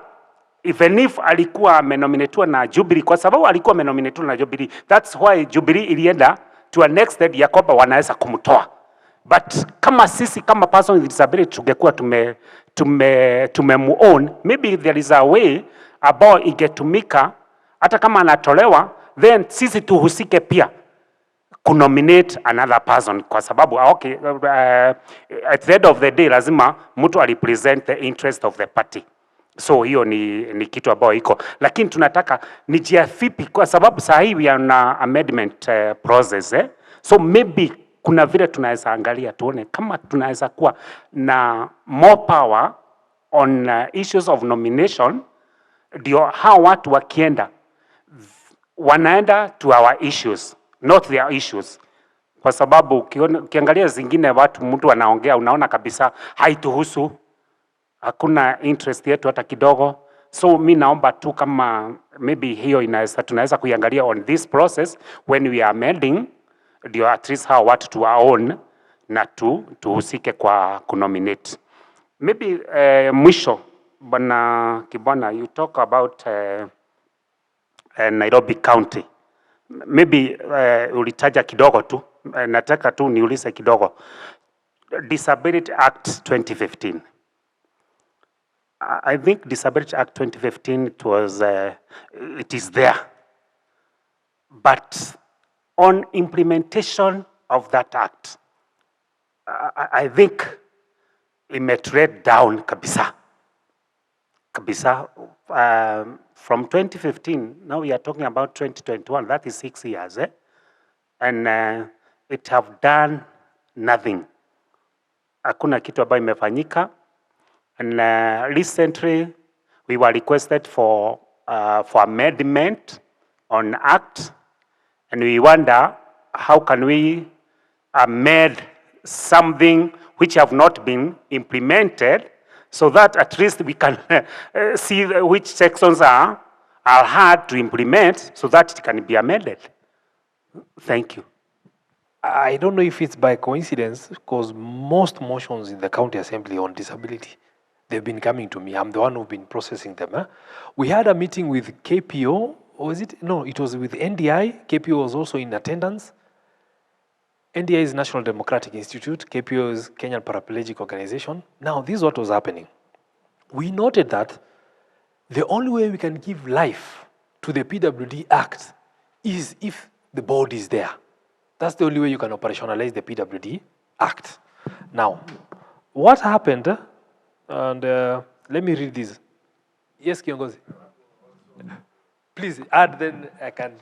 even if alikuwa amenominatiwa na Jubilee, kwa sababu alikuwa amenominatiwa na Jubilee, that's why Jubilee ilienda to a next step ya kwamba wanaweza kumtoa. But kama sisi kama person with disability tungekuwa tumemuown, maybe there is a way ambao ingetumika hata kama anatolewa, then sisi tuhusike pia kunominate another person, kwa sababu okay, at the end of the day lazima mtu represent the interest of the party. So hiyo ni kitu ambayo iko, lakini tunataka ni njia vipi, kwa sababu saa hii we are na amendment process so maybe kuna vile tunaweza angalia tuone kama tunaweza kuwa na more power on issues of nomination, ndio hao watu wakienda wanaenda to our issues, not their issues. Kwa sababu ukiangalia zingine watu mtu anaongea unaona kabisa haituhusu, hakuna interest yetu hata kidogo. So mi naomba tu kama maybe hiyo tunaweza kuiangalia on this process when we are amending, ndio at least how watu to our own na tuhusike kwa kunominate. Maybe mwisho bwana Kibwana, you talk about Nairobi County. Maybe ulitaja kidogo tu, nataka tu niulize kidogo. Disability Act 2015. I think Disability Act 2015 it is there. But on implementation of that act, I think it may trade down kabisa. From 2015, now we are talking about 2021, that is 6 years, and it have done nothing. Hakuna kitu ambayo imefanyika. And recently, we were requested for amendment on act, and we wonder how can we amend something which have not been implemented, so that at least we can see which sections are hard to implement, so that it can be amended. Thank you. I don't know if it's by coincidence, because most motions in the county assembly on disability, they've been coming to me. I'm the one who's been processing them. We had a meeting with KPO, or was it? No, it was with NDI. KPO was also in attendance. NDI is National Democratic Institute. KPO is Kenyan Paraplegic Organization. Now, this is what was happening. We noted that the only way we can give life to the PWD Act is if the board is there. That's the only way you can operationalize the PWD Act. Now, what happened, and let me read this. Yes, Kiongozi. Please add, then I can.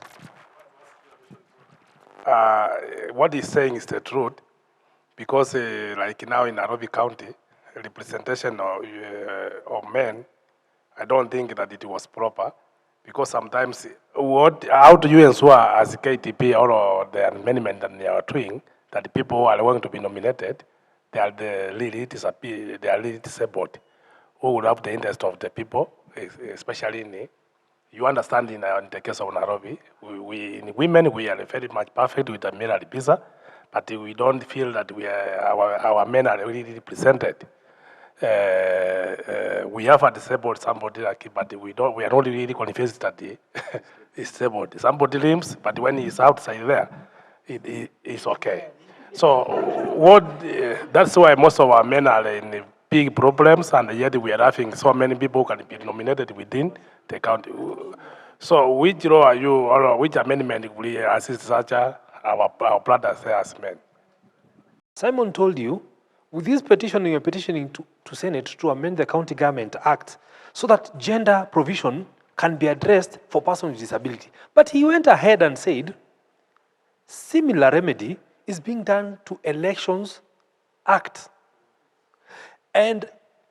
What he's saying is the truth, because like now in Nairobi County, representation of men, I don't think that it was proper, because sometimes how do you ensure as KTP or the amendment that they are doing that the people who are going to be nominated, they are really disabled, who would have the interest of the people, especially in you understand in the case of Nairobi, in women, we are very much perfect with the male visa, but we don't feel that our men are really represented. We have a disabled somebody, but we are not really convinced that he is disabled. Somebody limbs, but when he's outside there, it's okay. So that's why most of our men are in big problems, and yet we are having so many people who can be nominated within the county. So which role are you, or which amendment will you assist such our brothers as men? Simon told you, with this petition, you're petitioning to Senate to amend the County Government Act so that gender provision can be addressed for persons with disability. But he went ahead and said, similar remedy is being done to Elections Act. And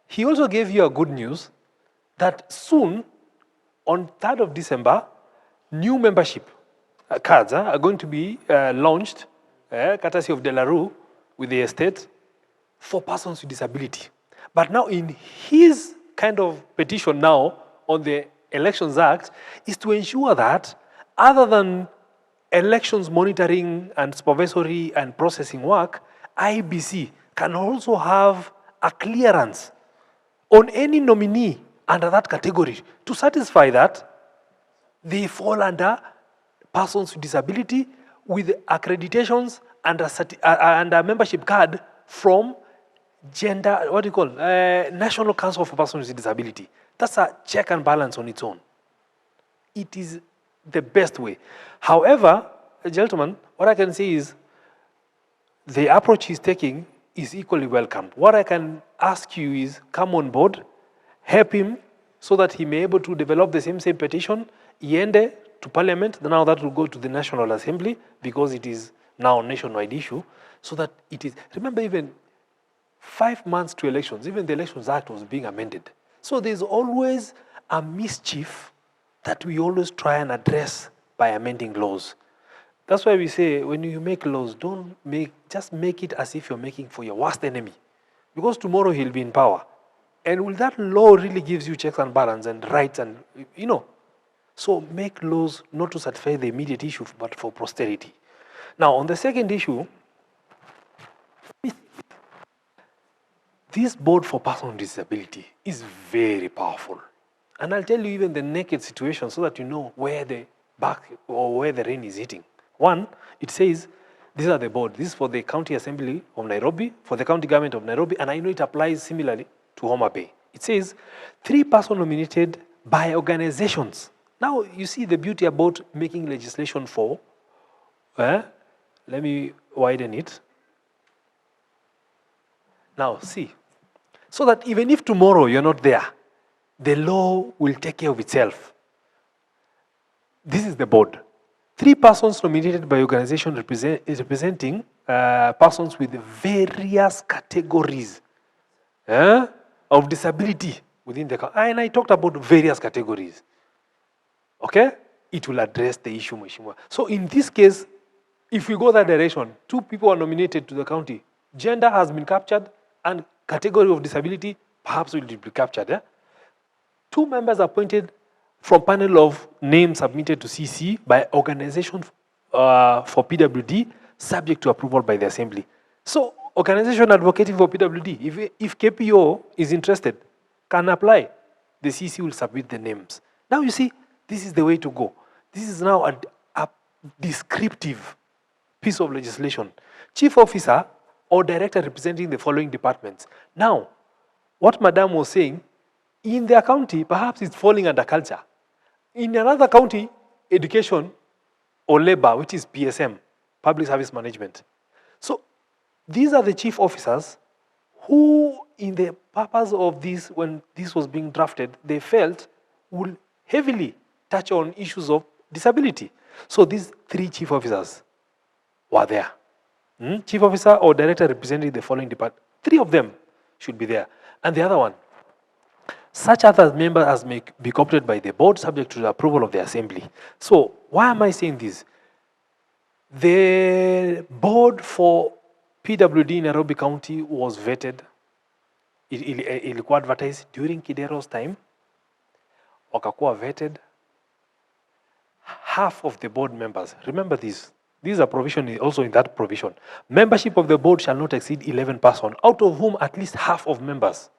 he also gave you a good news that soon, on 3rd of December, new membership cards are going to be launched, courtesy of Delarue with the estate, for persons with disability. But now in his kind of petition now on the Elections Act is to ensure that other than elections monitoring and supervisory and processing work, IBC can also have a clearance on any nominee under that category to satisfy that they fall under persons with disability with accreditations and a membership card from National Council for Persons with Disability. That's a check and balance on its own. It is the best way. However, gentlemen, what I can say is the approach he's taking is equally welcomed. What I can ask you is come on board, help him so that he may be able to develop the same petition, iende to Parliament, now that will go to the National Assembly because it is now a nationwide issue, so that it is, remember even 5 months to elections, even the Elections Act was being amended. So there's always a mischief that we always try and address by amending laws. That's why we say when you make laws, just make it as if you're making for your worst enemy. Because tomorrow he'll be in power. And will that law really gives you checks and balance and rights and, So make laws not to satisfy the immediate issue, but for posterity. Now, on the second issue, this board for persons with disability is very powerful. And I'll tell you even the naked situation so that you know where the rain is hitting. One, it says, these are the board. This is for the County Assembly of Nairobi, for the County Government of Nairobi, and I know it applies similarly to Homa Bay. It says, 3 persons nominated by organizations. Now, you see the beauty about making legislation for, let me widen it. Now, see, so that even if tomorrow you're not there, the law will take care of itself. This is the board. 3 persons nominated by organization representing persons with various categories of disability within the country. And I talked about various categories. Okay? It will address the issue, Mheshimiwa. So in this case, if we go that direction, 2 people are nominated to the county. Gender has been captured and category of disability perhaps will be captured. 2 members appointed from panel of names submitted to CC by organization for PWD, subject to approval by the Assembly. So, organization advocating for PWD, if KPO is interested, can apply. The CC will submit the names. Now you see, this is the way to go. This is now a descriptive piece of legislation. Chief officer or director representing the following departments. Now, what Madam was saying, in their county, perhaps it's falling under culture. In another county, education or labor, which is PSM, Public Service Management. So these are the chief officers who, in the purpose of this, when this was being drafted, they felt would heavily touch on issues of disability. So these 3 chief officers were there. Chief officer or director representing the following department. 3 of them should be there. And the other one, such other members as may be co-opted by the board subject to the approval of the assembly. So why am I saying this? The board for PWD in Nairobi County was vetted. It was advertised during Kidero's time. Wakakuwa vetted. Half of the board members, remember this, a provision also in that provision. Membership of the board shall not exceed 11 persons, out of whom at least half of members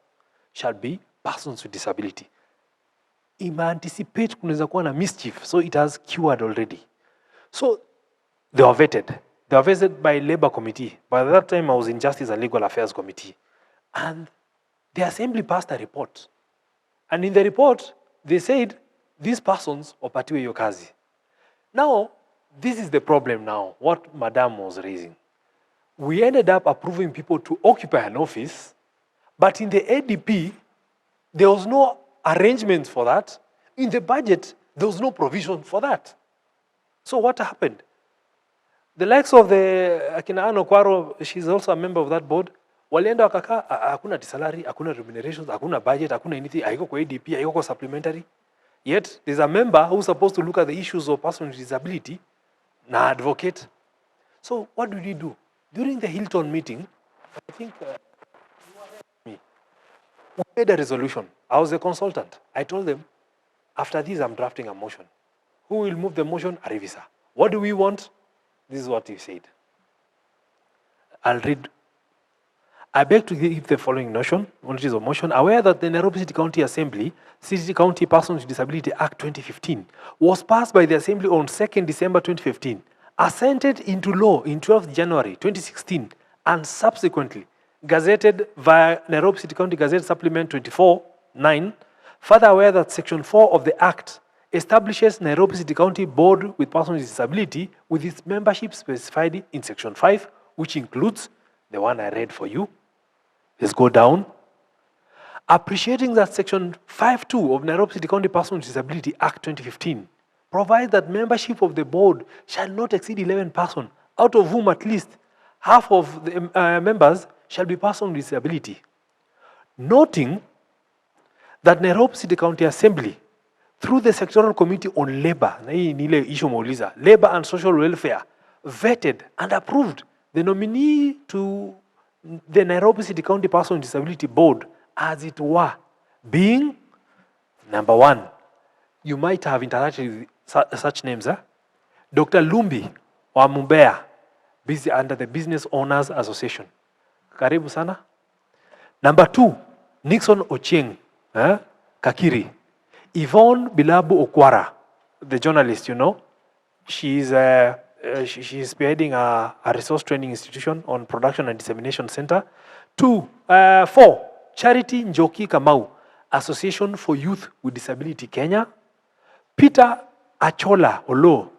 shall be persons with disability. Anticipate kunaweza kuwa na mischief, so it has cured already. So they were vetted. They were vetted by Labour Committee. By that time, I was in Justice and Legal Affairs Committee. And the Assembly passed a report. And in the report, they said, these persons wapatiwe hiyo kazi. Now, this is the problem now, what Madam was raising. We ended up approving people to occupy an office, but in the ADP, there was no arrangement for that. In the budget, there was no provision for that. So what happened? The likes of the Akina Ano Kwaro, she's also a member of that board, Walienda wakakaa, hakuna salary, hakuna remunerations, hakuna budget, hakuna anything, haiko kwa ADP, haiko kwa supplementary. Yet there's a member who's supposed to look at the issues of person with disability, na advocate. So what did we do? During the Hilton meeting, I think we made a resolution. I was a consultant. I told them, after this, I'm drafting a motion. Who will move the motion? Arivisa. What do we want? This is what he said. I'll read. I beg to give the following notion, notice of motion, aware that the Nairobi City County Assembly, City County Persons with Disability Act 2015, was passed by the Assembly on 2nd December 2015, assented into law in 12th January 2016, and subsequently gazetted via Nairobi City County Gazette Supplement 24/9, further aware that Section 4 of the Act establishes Nairobi City County Board with Persons with Disability with its membership specified in Section 5, which includes the one I read for you. Let's go down. Appreciating that Section 5.2 of Nairobi City County Persons with Disability Act 2015 provides that membership of the board shall not exceed 11 persons, out of whom at least half of the members shall be persons with disability. Noting that Nairobi City County Assembly, through the Sectoral Committee on Labor, Labor and Social Welfare, vetted and approved the nominee to the Nairobi City County Persons with Disability Board, as it were, being, number one, you might have interacted with such names, Dr. Lumbi wa Mumbea, busy under the Business Owners Association. Karibu sana. Number two, Nixon Ochieng, Kakiri. Yvonne Bilabu Okwara, the journalist, you know, she's spearheading a resource training institution on production and dissemination center. 4, Charity Njoki Kamau, Association for Youth with Disability Kenya. Peter Achola Olo,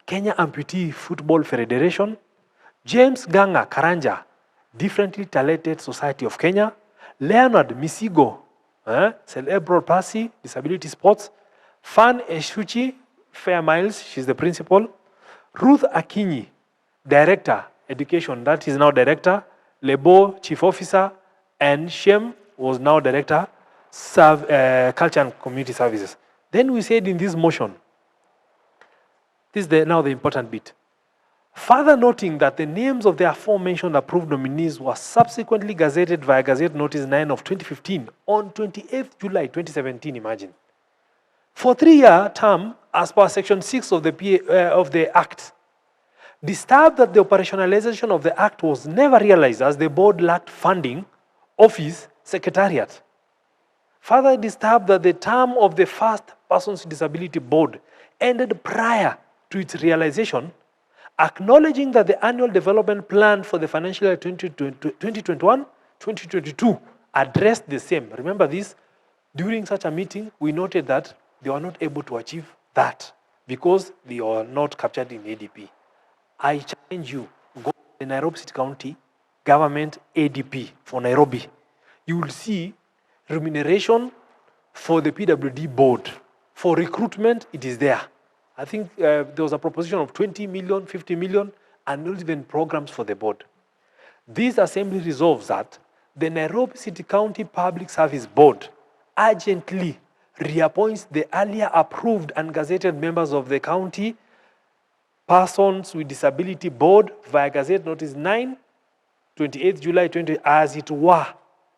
Kenya Amputee Football Federation. James Ganga Karanja, Differently Talented Society of Kenya. Leonard Misigo, Cerebral Palsy, Disability Sports. Fan Eshuchi, Fair Miles, she's the principal. Ruth Akinyi, Director, Education, that is now Director. Lebo, Chief Officer, and Shem was now Director, Culture and Community Services. Then we said in this motion, this is now the important bit. Further noting that the names of the aforementioned approved nominees were subsequently gazetted via Gazette Notice 9 of 2015 on 28th July 2017, imagine. For 3-year term, as per Section 6 of the Act, disturbed that the operationalization of the Act was never realized as the board lacked funding, office, secretariat. Further disturbed that the term of the first Persons with Disability Board ended prior to its realization, acknowledging that the annual development plan for the financial year 2021-2022 addressed the same. Remember this, during such a meeting, we noted that they were not able to achieve that because they are not captured in ADP. I challenge you, go to the Nairobi City County Government ADP for Nairobi. You will see remuneration for the PWD board. For recruitment, it is there. I think there was a proposition of 20 million, 50 million, and not even programs for the board. This assembly resolves that the Nairobi City County Public Service Board urgently reappoints the earlier approved and gazetted members of the County Persons with Disability Board via Gazette Notice 9, 28th July 20, as it were,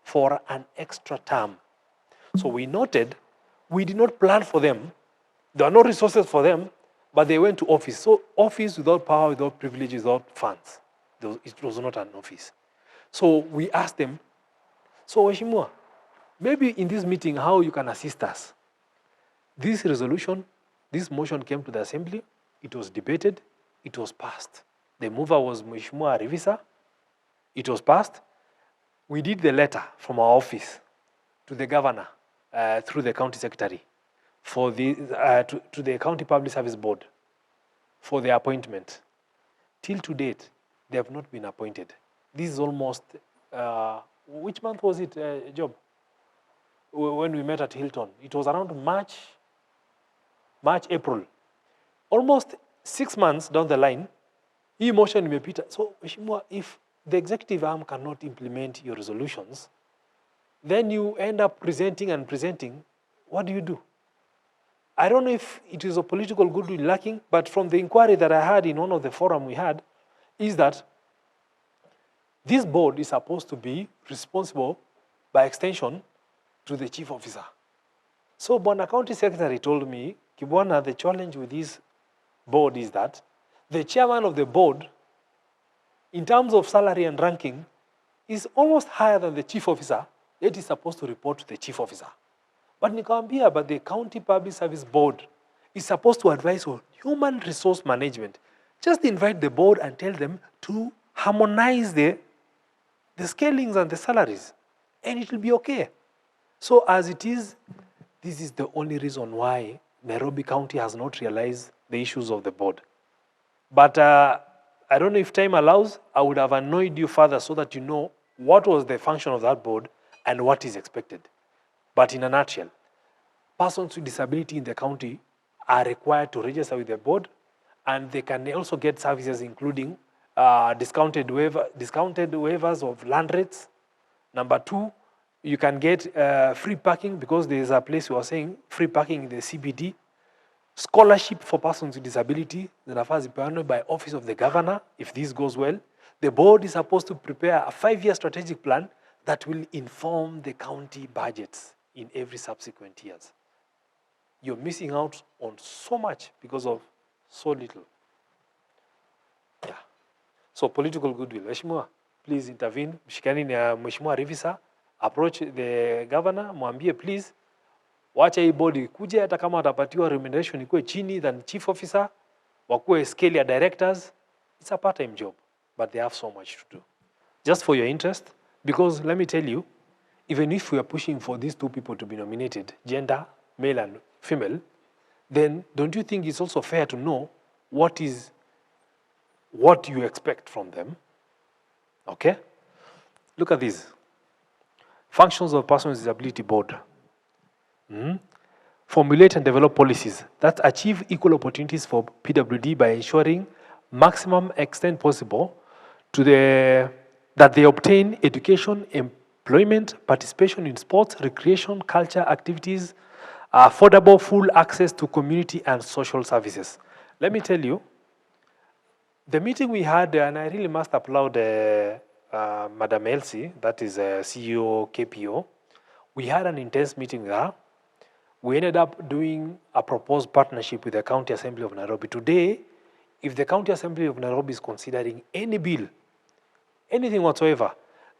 for an extra term. So we noted, we did not plan for them. There are no resources for them, but they went to office. So office without power, without privileges, without funds. It was not an office. So we asked them, so Weshimua, maybe in this meeting, how you can assist us? This resolution, this motion came to the assembly, it was debated, it was passed. The mover was Mheshimiwa Rivisa, it was passed. We did the letter from our office to the governor through the county secretary for the, to the County Public Service Board for the appointment. Till to date, they have not been appointed. This is almost, which month was it, Job? When we met at Hilton. It was around March, April. Almost 6 months down the line, hii motion imepita. So, Mheshimiwa, if the executive arm cannot implement your resolutions, then you end up presenting and presenting. What do? I don't know if it is a political goodwill lacking, but from the inquiry that I had in one of the forum we had, is that this board is supposed to be responsible by extension to the chief officer. So Bwana County Secretary told me, Kibwana, the challenge with this board is that the chairman of the board, in terms of salary and ranking, is almost higher than the chief officer, yet is supposed to report to the chief officer. But nikamwambia, but the County Public Service Board is supposed to advise on human resource management. Just invite the board and tell them to harmonize the scalings and the salaries, and it will be okay. So as it is, this is the only reason why Nairobi County has not realized the issues of the board. But I don't know if time allows, I would have annoyed you further so that you know what was the function of that board and what is expected. But in a nutshell, persons with disability in the county are required to register with the board, and they can also get services including discounted waivers of land rates. Number 2, you can get free parking because there is a place we are saying free parking in the CBD. Scholarship for persons with disability that are planned by Office of the Governor. If this goes well, the board is supposed to prepare a 5-year strategic plan that will inform the county budgets in every subsequent years. You're missing out on so much because of so little. Yeah. So political goodwill. Mheshimiwa, please intervene. Mshikani na Mheshimiwa Rivisa, approach the governor, mwambie please, wacha hii body kuja, hata kama watapatiwa remuneration ikuwe chini than chief officer, wakuwe scale ya directors. It's a part-time job, but they have so much to do. Just for your interest, because let me tell you, even if we are pushing for these 2 people to be nominated, gender, male and female, then don't you think it's also fair to know what you expect from them? Okay? Look at this. Functions of Persons with Disability Board. Formulate and develop policies that achieve equal opportunities for PWD by ensuring maximum extent possible to that they obtain education, employment, participation in sports, recreation, culture, activities, affordable full access to community and social services. Let me tell you, the meeting we had, and I really must applaud Madam Elsie, that is CEO KPO. We had an intense meeting there. We ended up doing a proposed partnership with the County Assembly of Nairobi. Today, if the County Assembly of Nairobi is considering any bill, anything whatsoever,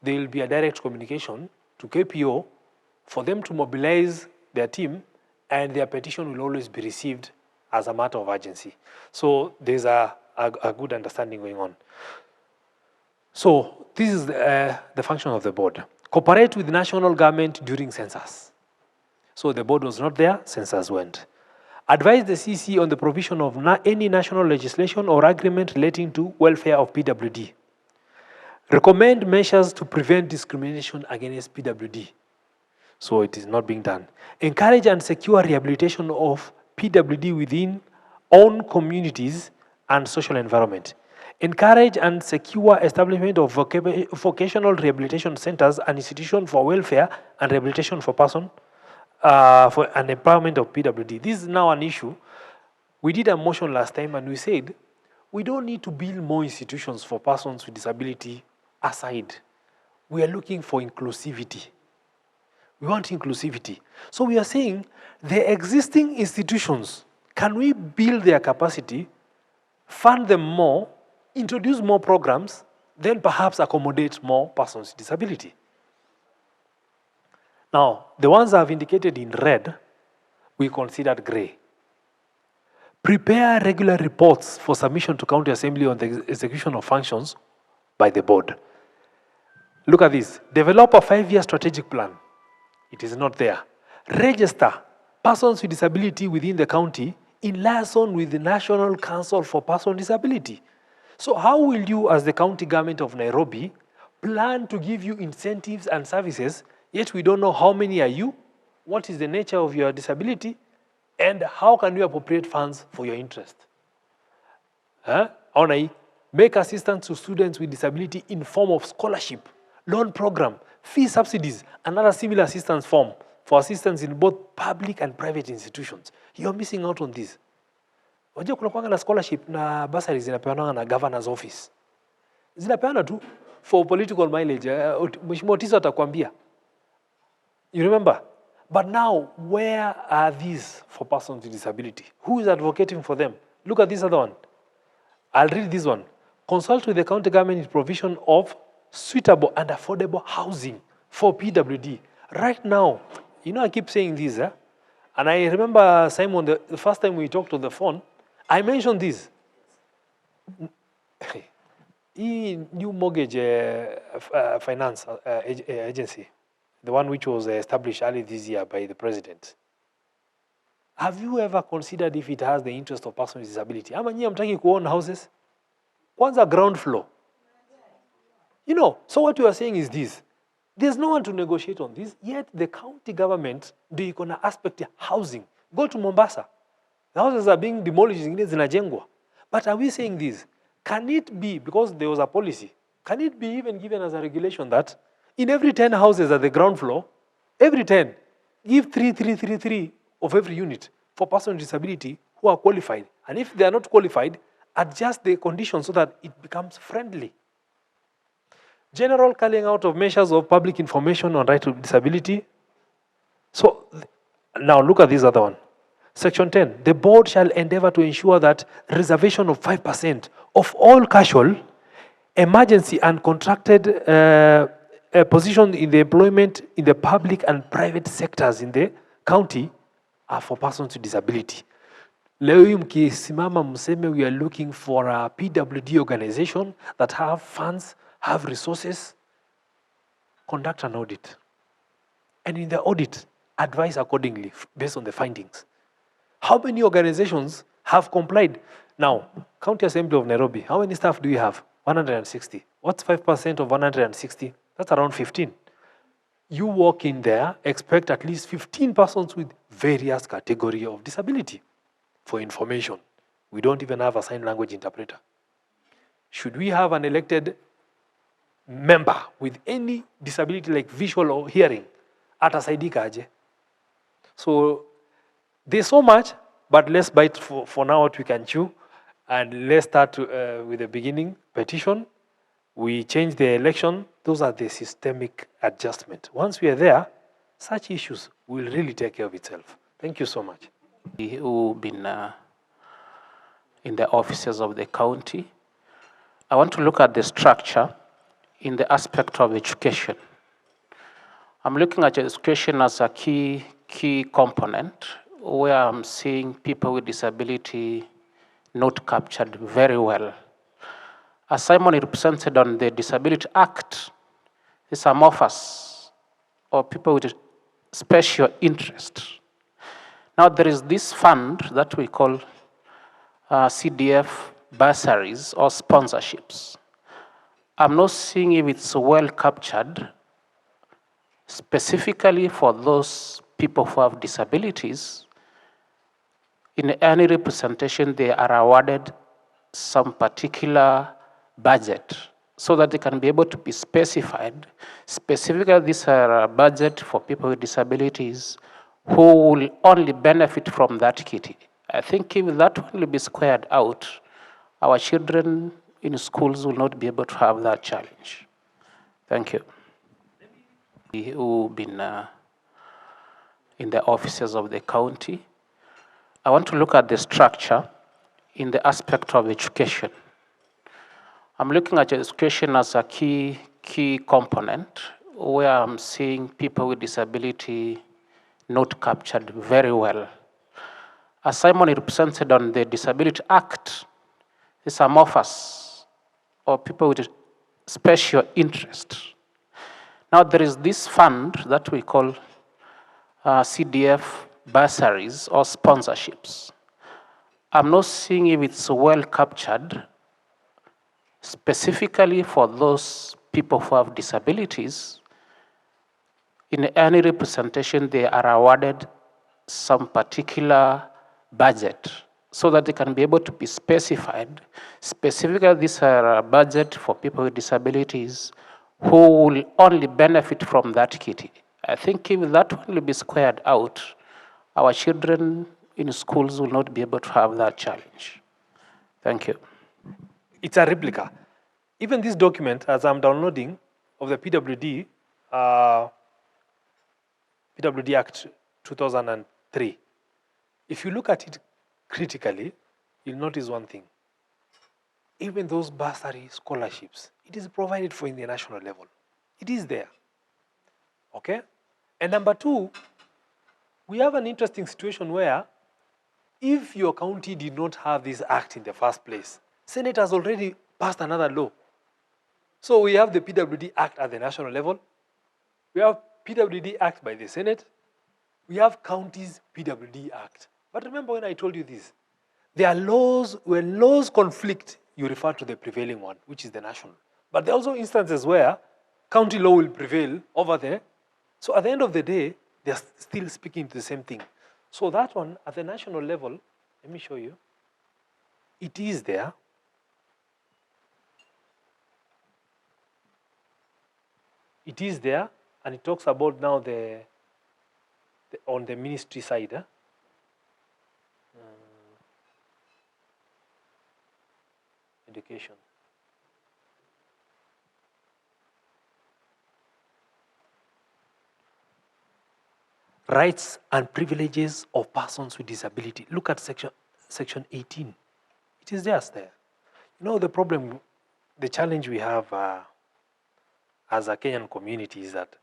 there will be a direct communication to KPO for them to mobilize their team, and their petition will always be received as a matter of urgency. So there's a good understanding going on. So this is the function of the board. Cooperate with the national government during census. So the board was not there, census went. Advise the CC on the provision of any national legislation or agreement relating to welfare of PWD. Recommend measures to prevent discrimination against PWD. So it is not being done. Encourage and secure rehabilitation of PWD within own communities and social environment. Encourage and secure establishment of vocational rehabilitation centers and institutions for welfare and rehabilitation for person for an empowerment of PWD. This is now an issue. We did a motion last time and we said, we don't need to build more institutions for persons with disability aside. We are looking for inclusivity. We want inclusivity. So we are saying the existing institutions, can we build their capacity, fund them more, introduce more programs, then perhaps accommodate more persons with disability? Now, the ones I've indicated in red, we considered gray. Prepare regular reports for submission to County Assembly on the execution of functions by the board. Look at this. Develop a 5-year strategic plan. It is not there. Register persons with disability within the county in liaison with the National Council for Persons with Disability. So how will you, as the county government of Nairobi, plan to give you incentives and services, yet we don't know how many are you, what is the nature of your disability, and how can you appropriate funds for your interest? Ona hii, make assistance to students with disability in form of scholarship, loan program, fee subsidies, and other similar assistance form for assistance in both public and private institutions. You're missing out on this. Wajua kuna kuanga na scholarship na bursaries zinapeanwa na governor's office. Zinapeana tu for political mileage. Mheshimiwa Tiso atakwambia. You remember? But now, where are these for persons with disability? Who is advocating for them? Look at this other one. I'll read this one. Consult with the county government in provision of suitable and affordable housing for PWD. Right now, you know, I keep saying this, and I remember, Simon, the first time we talked on the phone, I mentioned this. New mortgage finance agency, the one which was established early this year by the president. Have you ever considered if it has the interest of persons with disability? Ama nyinyi hamtaki kuown houses? Kwanza ground floor. You know, so what you are saying is this. There's no one to negotiate on this, yet the county government, the iko aspect ya housing. Go to Mombasa. The houses are being demolished, zingine zinajengwa. But are we saying this? Can it be, because there was a policy, can it be even given as a regulation that in every 10 houses at the ground floor, every 10, give 3 of every unit for persons with disability who are qualified. And if they are not qualified, adjust the conditions so that it becomes friendly. General carrying out of measures of public information on right to disability. So now look at this other one. Section 10, the board shall endeavor to ensure that reservation of 5% of all casual, emergency and contracted positions in the employment in the public and private sectors in the county are for persons with disability. Leo hii mkisimama mseme we are looking for a PWD organization that have funds, have resources, conduct an audit. And in the audit, advise accordingly based on the findings. How many organizations have complied? Now, County Assembly of Nairobi, how many staff do you have? 160. What's 5% of 160? That's around 15. You walk in there, expect at least 15 persons with various category of disability. For information, we don't even have a sign language interpreter. Should we have an elected member with any disability like visual or hearing, atasaidika aje? So there's so much, but let's bite for now what we can chew. And let's start with the beginning, petition. We change the election. Those are the systemic adjustment. Once we are there, such issues will really take care of itself. Thank you so much. Who've been in the offices of the county. I want to look at the structure in the aspect of education. I'm looking at education as a key component where I'm seeing people with disability not captured very well. As Simon represented on the Disability Act, some of us, or people with special interest. Now there is this fund that we call CDF bursaries or sponsorships. I'm not seeing if it's well captured specifically for those people who have disabilities. In any representation, they are awarded some particular budget so that they can be able to be specified. Specifically, these are a budget for people with disabilities who will only benefit from that kitty. I think if that will be squared out, our children in schools will not be able to have that challenge. Thank you. Who've been in the offices of the county. I want to look at the structure in the aspect of education. I'm looking at education as a key component where I'm seeing people with disability not captured very well. As Simon represented on the Disability Act, some of us, or people with special interest. Now there is this fund that we call CDF bursaries or sponsorships. I'm not seeing if it's well captured specifically for those people who have disabilities. In any representation, they are awarded some particular budget so that they can be able to be specified. Specifically, these are a budget for people with disabilities who will only benefit from that kitty. I think if that one will be squared out, our children in schools will not be able to have that challenge. Thank you. It's a replica. Even this document, as I'm downloading, of the PWD Act 2003, if you look at it critically, you'll notice one thing. Even those bursary scholarships, it is provided for in the national level. It is there. Okay? And number two, we have an interesting situation where if your county did not have this act in the first place, Senate has already passed another law. So we have the PWD Act at the national level. We have PWD Act by the Senate. We have counties PWD Act. But remember when I told you this, there are laws, when laws conflict, you refer to the prevailing one, which is the national. But there are also instances where county law will prevail over there. So at the end of the day, they are still speaking to the same thing. So that one, at the national level, let me show you. It is there. It is there, and it talks about now on the ministry side. Education. Rights and privileges of persons with disability. Look at section 18. It is just there. You know, the problem, the challenge we have as a Kenyan community is that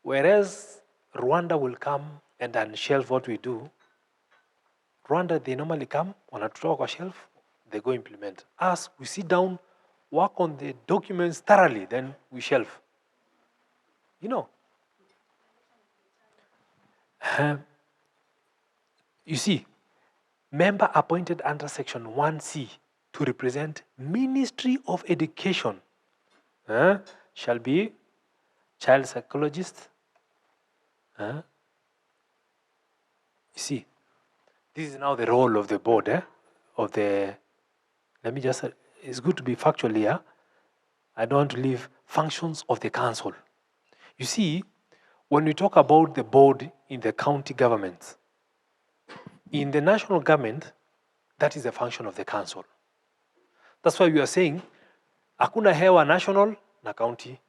whereas Rwanda will come and unshelf what we do, Rwanda, they normally come, wanatutoa kwa shelf, they go implement. Us, we sit down, work on the documents thoroughly, then we shelf. You know. You see, member appointed under section 1C to represent Ministry of Education shall be child psychologist. You see, this is now the role of the board, let me just, it's good to be factual here. I don't want to leave functions of the council. You see, when we talk about the board in the county governments, in the national government, that is the function of the council. That's why we are saying, hakuna hewa national na county.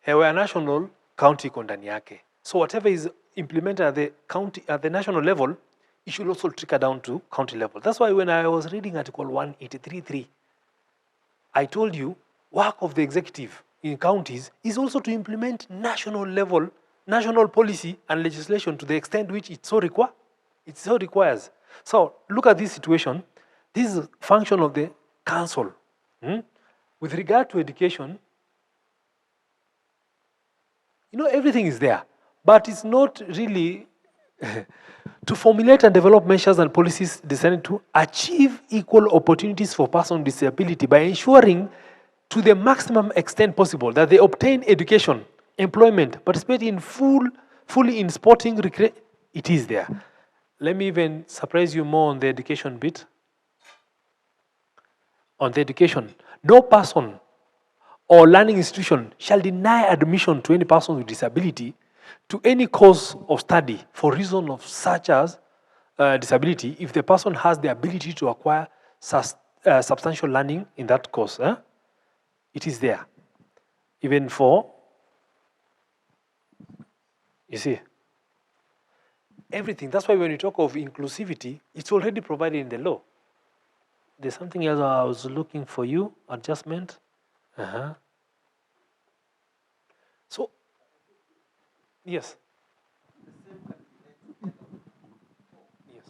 Hewa ya national, county iko ndani yake. So whatever is implemented at the county, at the national level, it should also trickle down to county level. That's why when I was reading Article 183.3, I told you, work of the executive in counties is also to implement national level, national policy and legislation to the extent which it so requires. So look at this situation. This is function of the council. With regard to education, you know, everything is there, but it's not really to formulate and develop measures and policies designed to achieve equal opportunities for persons with disability by ensuring to the maximum extent possible that they obtain education, employment, participate in fully in sporting recreation. It is there. Let me even surprise you more on the education bit. On the education, no person or learning institution shall deny admission to any person with disability to any course of study for reason of such as disability if the person has the ability to acquire substantial learning in that course. It is there. Even for, you see, everything. That's why when you talk of inclusivity, it's already provided in the law. There's something else I was looking for you, adjustment. So, yes. Yes.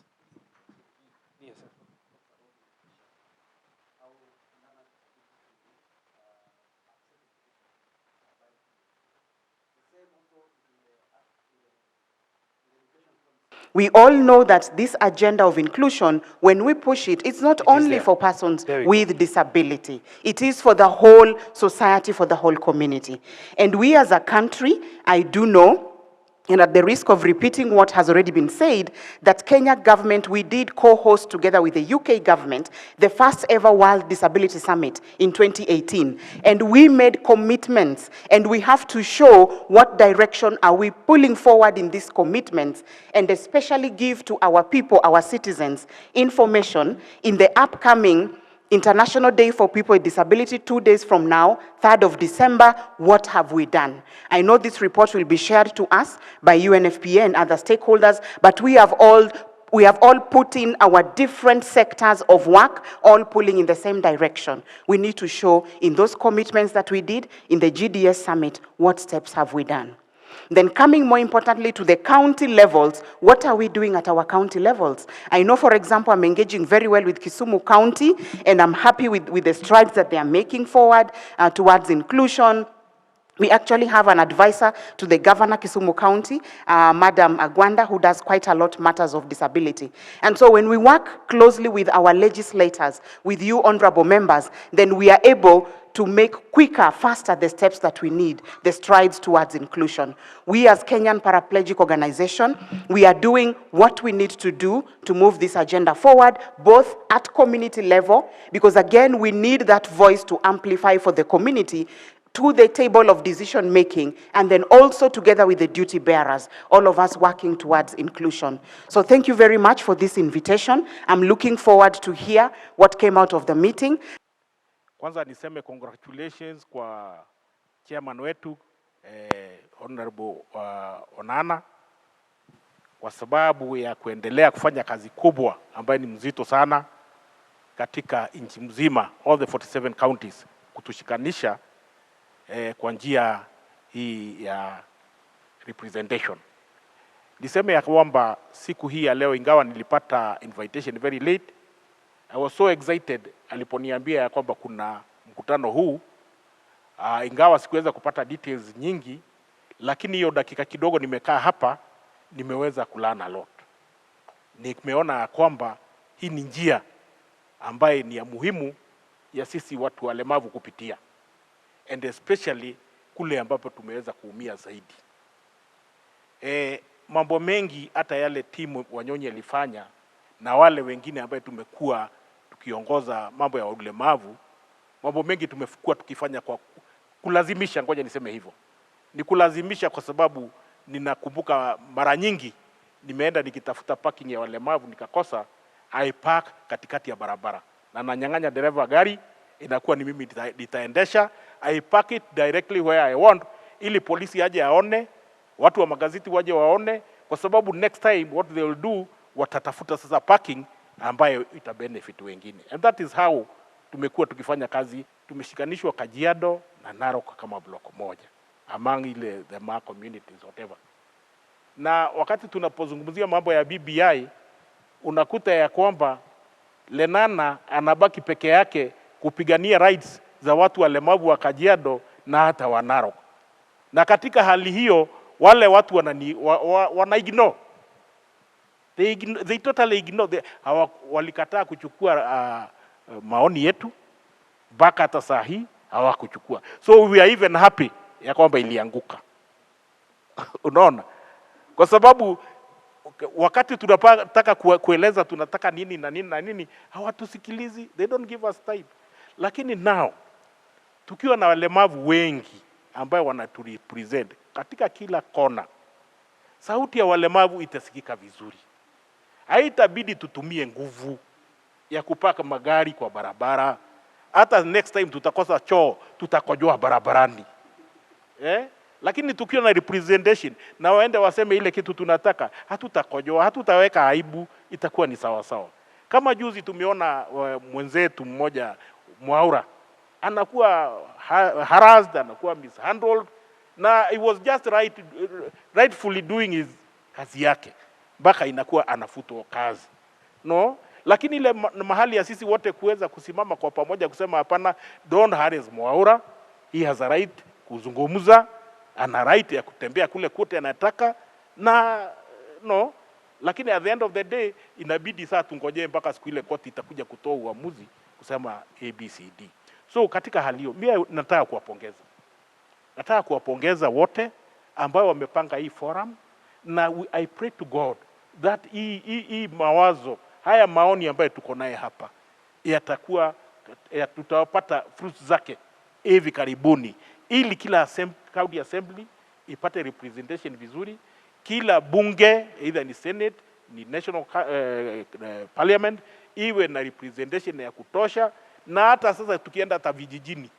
Yes. We all know that this agenda of inclusion, when we push it, it's not only for persons with disability. It is for the whole society, for the whole community. And we as a country, I do know And at the risk of repeating what has already been said, that Kenya government, we did co-host together with the UK government, the first ever World Disability Summit in 2018. And we made commitments, and we have to show what direction are we pulling forward in these commitments, and especially give to our people, our citizens, information in the upcoming International Day for People with Disability, 2 days from now, 3rd of December, what have we done? I know this report will be shared to us by UNFPA and other stakeholders, but we have all put in our different sectors of work, all pulling in the same direction. We need to show in those commitments that we did in the GDS Summit, what steps have we done? Then coming more importantly to the county levels, what are we doing at our county levels? I know, for example, I'm engaging very well with Kisumu County, and I'm happy with the strides that they are making forward towards inclusion. We actually have an advisor to the governor, Kisumu County, Madam Agwanda, who does quite a lot matters of disability. And so when we work closely with our legislators, with you honorable members, then we are able to make quicker, faster the steps that we need, the strides towards inclusion. We as Kenyan Paraplegic Organization, we are doing what we need to do to move this agenda forward, both at community level, because again, we need that voice to amplify for the community, to the table of decision making, and then also together with the duty bearers, all of us working towards inclusion. So thank you very much for this invitation. I'm looking forward to hear what came out of the meeting. Kwanza niseme congratulations kwa chairman wetu Honorable Onana kwa sababu ya kuendelea kufanya kazi kubwa ambayo ni mzito sana katika nchi mzima, all the 47 counties, kutushikanisha kwa njia hii ya representation. Niseme ya kwamba siku hii ya leo, ingawa nilipata invitation very late, I was so excited aliponiambia ya kwamba kuna mkutano huu. Ingawa sikuweza kupata details nyingi, lakini hiyo dakika kidogo nimekaa hapa, nimeweza kulana a lot. Nimeona kwamba hii ni njia ambaye ni ya muhimu ya sisi watu walemavu kupitia, and especially kule ambapo tumeweza kuumia zaidi. Mambo mengi hata yale timu Wanyonyi alifanya na wale wengine ambaye tumekuwa tukiongoza mambo ya ulemavu, mambo mengi tumekuwa tukifanya kwa kulazimisha. Ngoja niseme hivyo, ni kulazimisha, kwa sababu ninakumbuka mara nyingi nimeenda nikitafuta parking ya walemavu nikakosa, I park katikati ya barabara na nanyang'anya dereva gari, inakuwa ni mimi nitaendesha. I park it directly where I want, ili polisi aje aone, watu wa magazeti waje waone, kwa sababu next time what they will do, watatafuta sasa parking ambayo ita benefit wengine. And that is how tumekuwa tukifanya kazi. Tumeshikanishwa Kajiado na Narok kama block moja among ile the Ma communities whatever. Na wakati tunapozungumzia mambo ya BBI, unakuta ya kwamba Lenana anabaki peke yake kupigania rights za watu walemavu wa Kajiado na hata wa Narok. Na katika hali hiyo, wale watu wana ignore. They totally ignore. Walikataa kuchukua maoni yetu, mpaka hata saa hii hawakuchukua. So we are even happy ya kwamba ilianguka. Unaona? Kwa sababu wakati tunataka kueleza tunataka nini na nini na nini, hawatusikilizi. They don't give us time. Lakini now, tukiwa na walemavu wengi ambao wanaturepresent katika kila kona, sauti ya walemavu itasikika vizuri. Haitabidi tutumie nguvu ya kupaka magari kwa barabara. Hata next time tutakosa choo, tutakojoa barabarani. Lakini tukiwa na representation na waende waseme ile kitu tunataka, hatutakojoa, hatutaweka aibu, itakuwa ni sawa sawa. Kama juzi tumeona mwenzetu mmoja Mwaura anakuwa harassed, anakuwa mishandled, na he was just rightfully doing his kazi yake, mpaka inakuwa anafutwa kazi. No, lakini ile mahali ya sisi wote kuweza kusimama kwa pamoja kusema hapana, don't harass Mwaura, he has a right kuzungumza, ana right ya kutembea kule kote anataka, na no, lakini at the end of the day inabidi saa tungoje mpaka siku ile koti itakuja kutoa uamuzi kusema ABCD. So katika hali hiyo, mimi nataka kuwapongeza wote ambao wamepanga hii forum, na I pray to God that hii mawazo haya maoni ambayo tuko naye hapa yatakuwa tutapata fruits zake hivi karibuni, ili kila county assembly ipate representation vizuri, kila bunge either ni senate ni national parliament iwe na representation ya kutosha, na hata sasa tukienda hata vijijini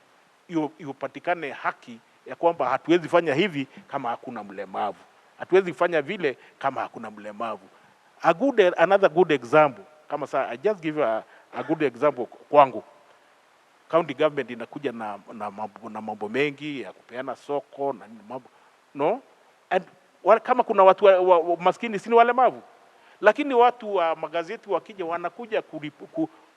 iupatikane haki ya kwamba hatuwezi fanya hivi kama hakuna mlemavu, hatuwezi fanya vile kama hakuna mlemavu. Another good example, kama sasa I just give a good example kwangu. County government inakuja na mambo mengi ya kupeana soko na mambo no, and kama kuna watu maskini sini walemavu, lakini watu wa magazeti wakija wanakuja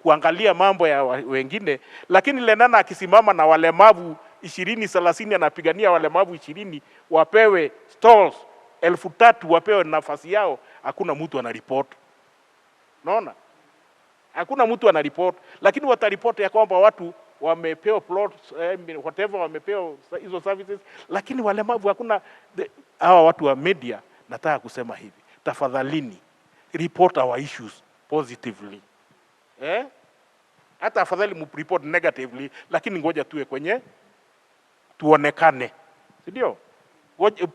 kuangalia mambo ya wengine, lakini Lenana akisimama na walemavu 20-30 anapigania walemavu 20 wapewe stalls 3,000 wapewe nafasi yao, hakuna mtu anaripoti. Naona hakuna mtu anaripoti, lakini wataripoti ya kwamba watu wamepewa plots whatever, wamepewa hizo services, lakini walemavu hakuna. Hawa watu wa media, nataka kusema hivi, tafadhalini report our issues positively. Hata afadhali report negatively, lakini ngoja tuwe kwenye tuonekane, si ndio?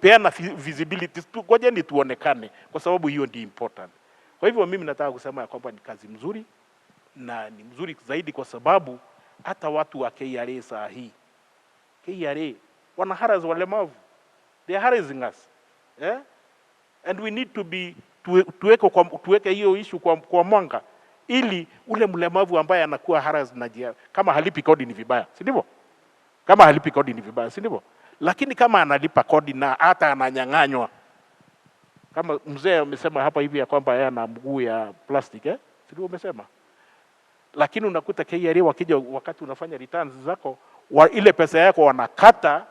Peana visibility, ngoja ni tuonekane, kwa sababu hiyo ndio important. Kwa hivyo mimi nataka kusema ya kwamba ni kazi mzuri, na ni mzuri zaidi kwa sababu hata watu wa KRA saa hii, KRA wana harass walemavu, they are harassing us, and we need to be tuweke hiyo issue kwa mwanga, ili ule mlemavu ambaye anakuwa harass na kama halipi kodi ni vibaya, si ndivyo? Kama halipi kodi ni vibaya, si ndivyo? Lakini kama analipa kodi na hata ananyang'anywa, kama mzee amesema hapa hivi ya kwamba yeye ana mguu ya plastic, si ndio umesema? Lakini unakuta KRA wakija wakati unafanya returns zako, ile pesa yako wanakata,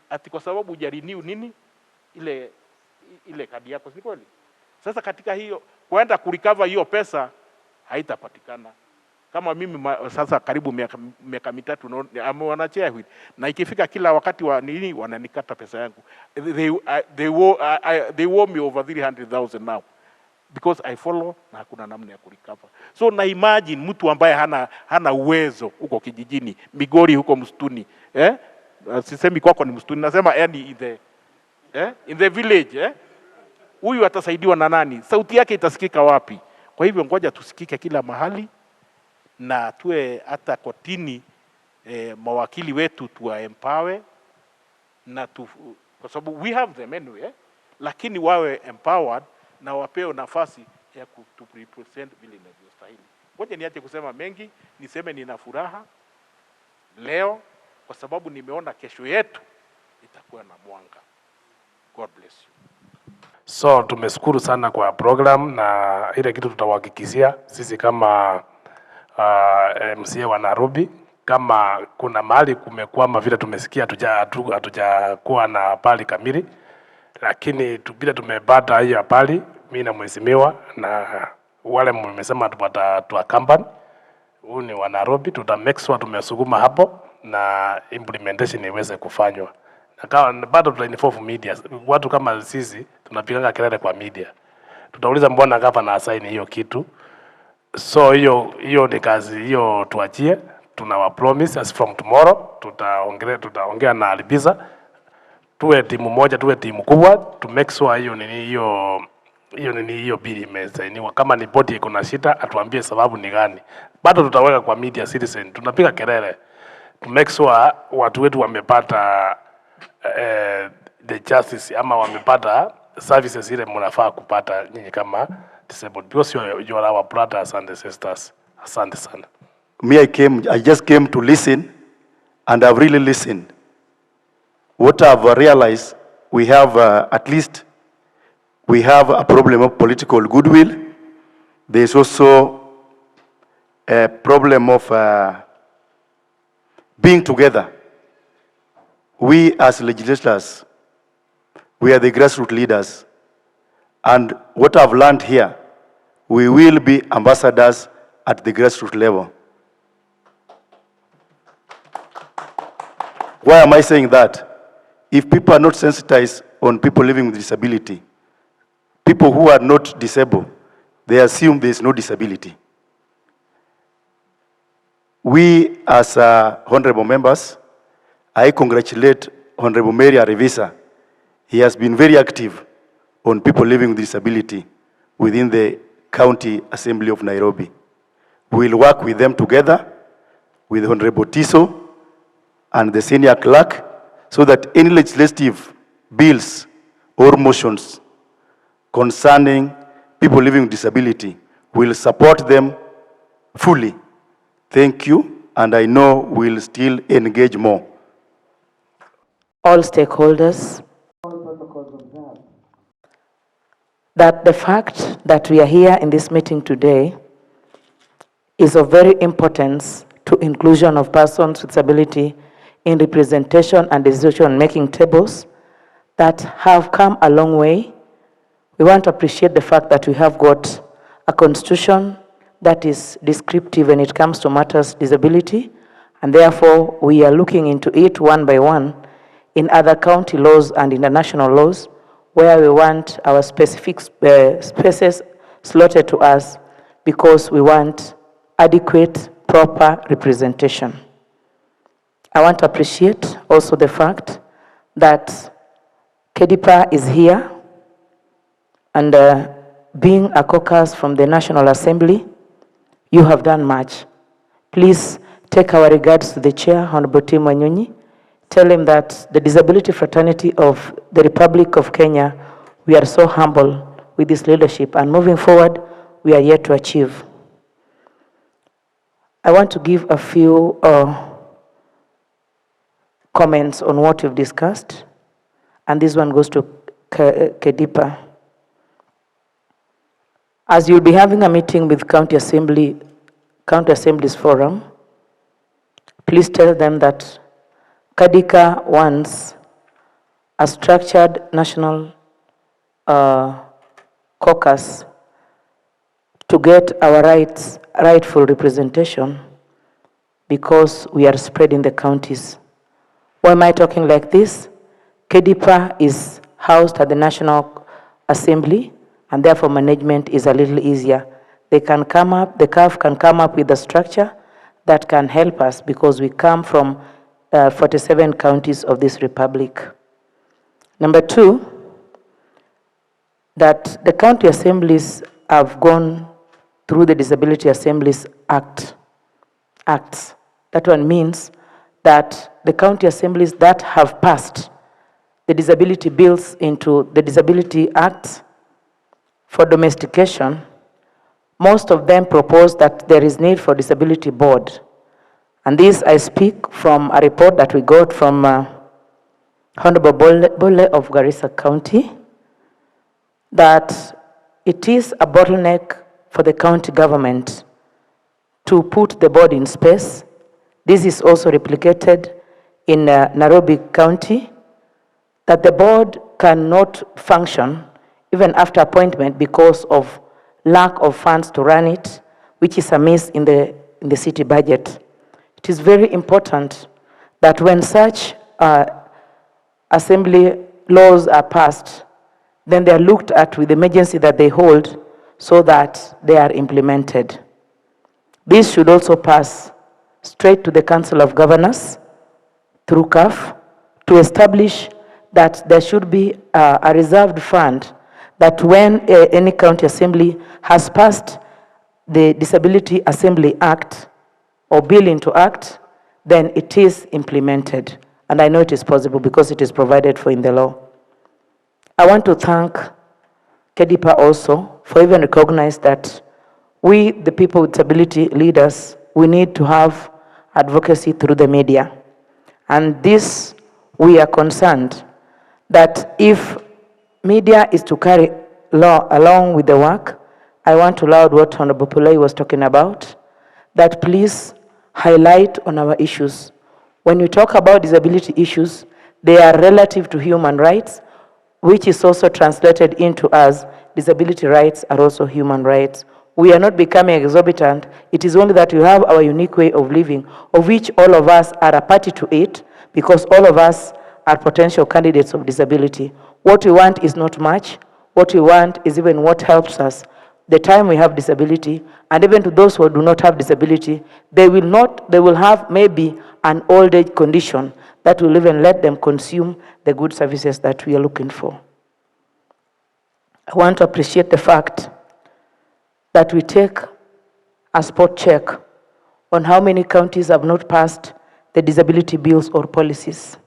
ati kwa sababu hujarenew nini ile kadi yako, si kweli? Sasa katika hiyo kwenda kurecover hiyo pesa haitapatikana. Kama mimi sasa karibu miaka 3 wanachea hivi, na ikifika kila wakati wa nini wananikata pesa yangu. They owe me over 300,000 now because I follow na hakuna namna ya kurecover. So na imagine mtu ambaye hana uwezo huko kijijini, Migori huko msituni, sisemi kwako ni msituni, nasema yani in the village, huyu atasaidiwa na nani? Sauti yake itasikika wapi? Kwa hivyo ngoja tusikike kila mahali, na tuwe hata kotini mawakili wetu tuwa empower, na kwa sababu we have them anyway, lakini wawe empowered na wapewe nafasi ya kurepresent vile inavyostahili. Ngoja niache kusema mengi, niseme nina furaha leo kwa sababu nimeona kesho yetu itakuwa na mwanga. God bless you. So tumeshukuru sana kwa program, na ile kitu tutawahakikishia sisi kama MCA wa Nairobi, kama kuna mahali kumekwama vile tumesikia hatujakuwa na pali kamili, lakini tukija tumepata hiyo pali, mimi na mheshimiwa na wale mmesema tuakampani, huu ni wa Nairobi, tuta make sure tumesukuma hapo na implementation iweze kufanywa. Na kama bado tutainform media, watu kama sisi tunapiganga kelele kwa media, tutauliza mbona gavana assign hiyo kitu. So hiyo ni kazi hiyo, tuachie. Tunawa promise as from tomorrow tutaongea na Alibiza, tuwe timu moja, tuwe timu kubwa, to make sure hiyo bili imesainiwa. Kama ni body iko na shida atuambie sababu ni gani. Bado tutaweka kwa media citizen, tunapiga kelele to make sure watu wetu wamepata the justice, ama wamepata services ile mnafaa kupata nyinyi kama disabled, because you are our brothers and sisters. Asante sana. I just came to listen, and I've really listened. What I've realized, we have at least we have a problem of political goodwill. There's also a problem of being together. We as legislators, we are the grassroots leaders. And what I've learned here, we will be ambassadors at the grassroots level. Why am I saying that? If people are not sensitized on people living with disability. People who are not disabled, they assume there is no disability. We, as honorable members, I congratulate Honorable Mary Arevisa. He has been very active on people living with disability within the County Assembly of Nairobi. We will work with them together, with Honorable Tiso and the senior clerk, so that any legislative bills or motions concerning people living with disability will support them fully. Thank you, and I know we'll still engage more. All stakeholders, that the fact that we are here in this meeting today is of very importance to inclusion of persons with disability in representation and decision-making tables that have come a long way. We want to appreciate the fact that we have got a constitution that is descriptive when it comes to matters disability, and therefore we are looking into it one by one in other county laws and international laws where we want our specific spaces slotted to us because we want adequate, proper representation. I want to appreciate also the fact that KEDIPA is here, and being a caucus from the National Assembly, you have done much. Please take our regards to the chair, Honorable Tim Wanyonyi. Tell him that the disability fraternity of the Republic of Kenya, we are so humble with this leadership, and moving forward, we are yet to achieve. I want to give a few comments on what we've discussed, and this one goes to KEDIPA. As you'll be having a meeting with County Assembly's Forum, please tell them that CADICA wants a structured national caucus to get our rightful representation because we are spread in the counties. Why am I talking like this? KEDIPA is housed at the National Assembly, and therefore management is a little easier. They can come up, the CAF can come up with a structure that can help us because we come from 47 counties of this republic. Number two, that the county assemblies have gone through the Disability Assemblies Acts. That one means that the county assemblies that have passed the disability bills into the Disability Act for domestication, most of them propose that there is need for disability board. And this I speak from a report that we got from Honorable Bole of Garissa County, that it is a bottleneck for the county government to put the board in space. This is also replicated in Nairobi County, that the board cannot function even after appointment because of lack of funds to run it, which is a miss in the city budget. It is very important that when such assembly laws are passed, then they are looked at with the emergency that they hold so that they are implemented. This should also pass straight to the Council of Governors through CAF to establish that there should be a reserved fund that when any county assembly has passed the Disability Assembly Act or bill into act, then it is implemented. And I know it is possible because it is provided for in the law. I want to thank KEDIPA also for even recognizing that we, the people with disability leaders, we need to have advocacy through the media. And this, we are concerned that if media is to carry law along with the work, I want to laud what Honorable Pulei was talking about, that please highlight on our issues. When we talk about disability issues, they are relative to human rights, which is also translated into as disability rights are also human rights. We are not becoming exorbitant. It is only that we have our unique way of living, of which all of us are a party to it, because all of us are potential candidates of disability. What we want is not much. What we want is even what helps us. The time we have disability, and even to those who do not have disability, they will have maybe an old age condition that will even let them consume the good services that we are looking for. I want to appreciate the fact that we take a spot check on how many counties have not passed the disability bills or policies.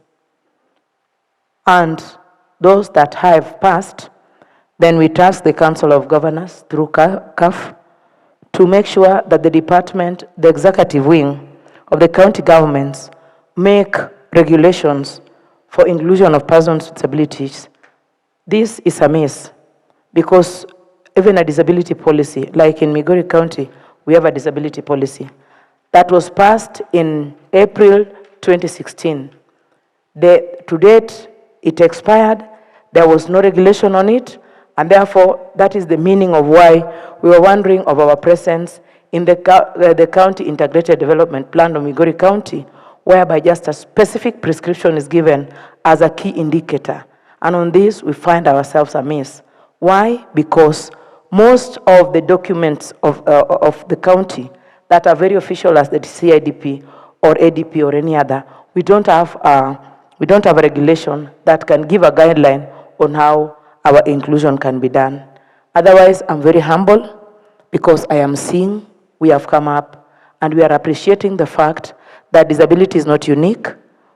And those that have passed, then we task the Council of Governors through CAF to make sure that the department, the executive wing of the county governments, make regulations for inclusion of persons with disabilities. This is a miss, because even a disability policy, like in Migori County, we have a disability policy that was passed in April 2016. To date, it expired. There was no regulation on it, and therefore, that is the meaning of why we were wondering of our presence in the County Integrated Development Plan of Migori County, whereby just a specific prescription is given as a key indicator. And on this, we find ourselves amiss. Why? Because most of the documents of the county that are very official, as the CIDP or ADP or any other, we don't have a regulation that can give a guideline on how our inclusion can be done. Otherwise, I'm very humble because I am seeing we have come up and we are appreciating the fact that disability is not unique.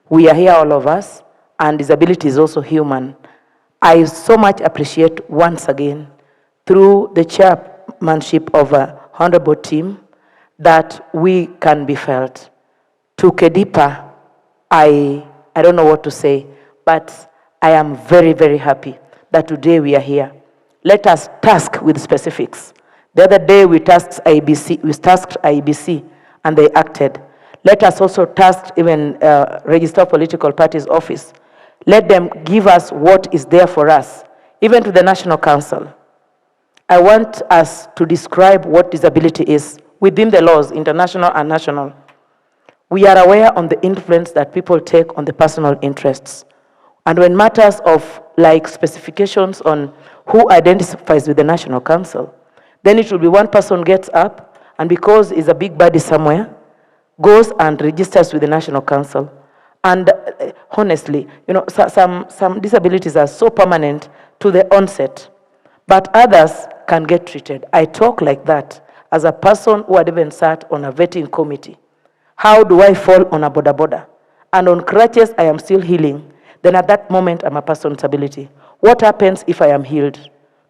We are here, all of us, and disability is also human. I so much appreciate once again, through the chairmanship of a honorable team, that we can be felt. To KEDIPA, I don't know what to say, but I am very, very happy that today we are here. Let us task with specifics. The other day we tasked IEBC and they acted. Let us also task even Register of Political Parties office. Let them give us what is there for us, even to the National Council. I want us to describe what disability is within the laws, international and national. We are aware on the influence that people take on the personal interests. And when matters of like specifications on who identifies with the National Council, then it will be one person gets up and because he's a big body somewhere, goes and registers with the National Council. And honestly, you know, some disabilities are so permanent to the onset, but others can get treated. I talk like that as a person who had even sat on a vetting committee. How do I fall on a border? And on crutches, I am still healing. Then at that moment, I'm a person with disability. What happens if I am healed?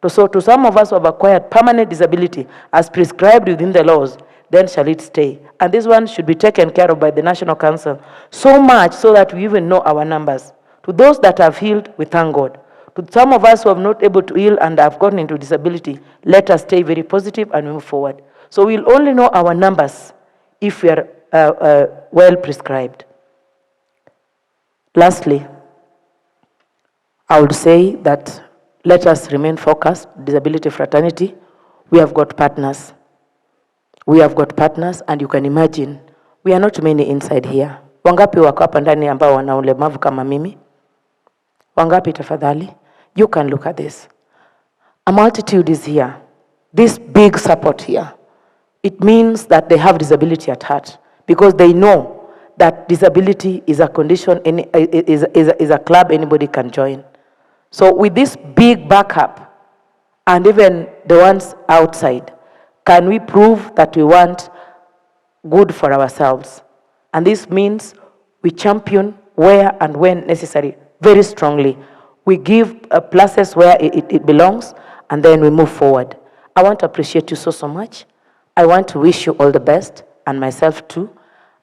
So to some of us who have acquired permanent disability as prescribed within the laws, then shall it stay. And this one should be taken care of by the National Council, so much so that we even know our numbers. To those that have healed, we thank God. To some of us who have not able to heal and have gotten into disability, let us stay very positive and move forward. So we'll only know our numbers if we are well prescribed. Lastly, I would say that let us remain focused. Disability fraternity, we have got partners. We have got partners, and you can imagine, we are not many inside here. Wangapi wako hapa ndani ambao wana ulemavu kama mimi? Wangapi tafadhali? You can look at this. A multitude is here. This big support here. It means that they have disability at heart because they know that disability is a condition, is a club anybody can join. So with this big backup, and even the ones outside, can we prove that we want good for ourselves? And this means we champion where and when necessary, very strongly. We give places where it belongs, and then we move forward. I want to appreciate you so much. I want to wish you all the best, and myself too.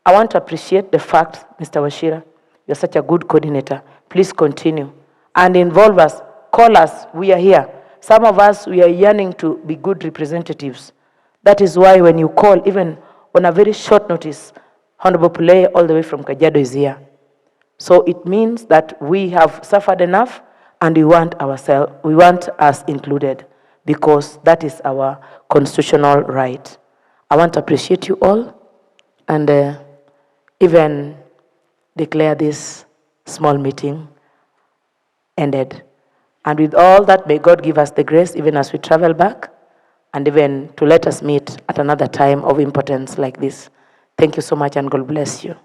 I want to appreciate the fact, Mr. Wachira, you're such a good coordinator. Please continue and involve us. Call us. We are here. Some of us, we are yearning to be good representatives. That is why when you call, even on a very short notice, Honorable Pule all the way from Kajiado is here. So it means that we have suffered enough and we want us included because that is our constitutional right. I want to appreciate you all and even declare this small meeting ended. And with all that, may God give us the grace, even as we travel back, and even to let us meet at another time of importance like this. Thank you so much, and God bless you.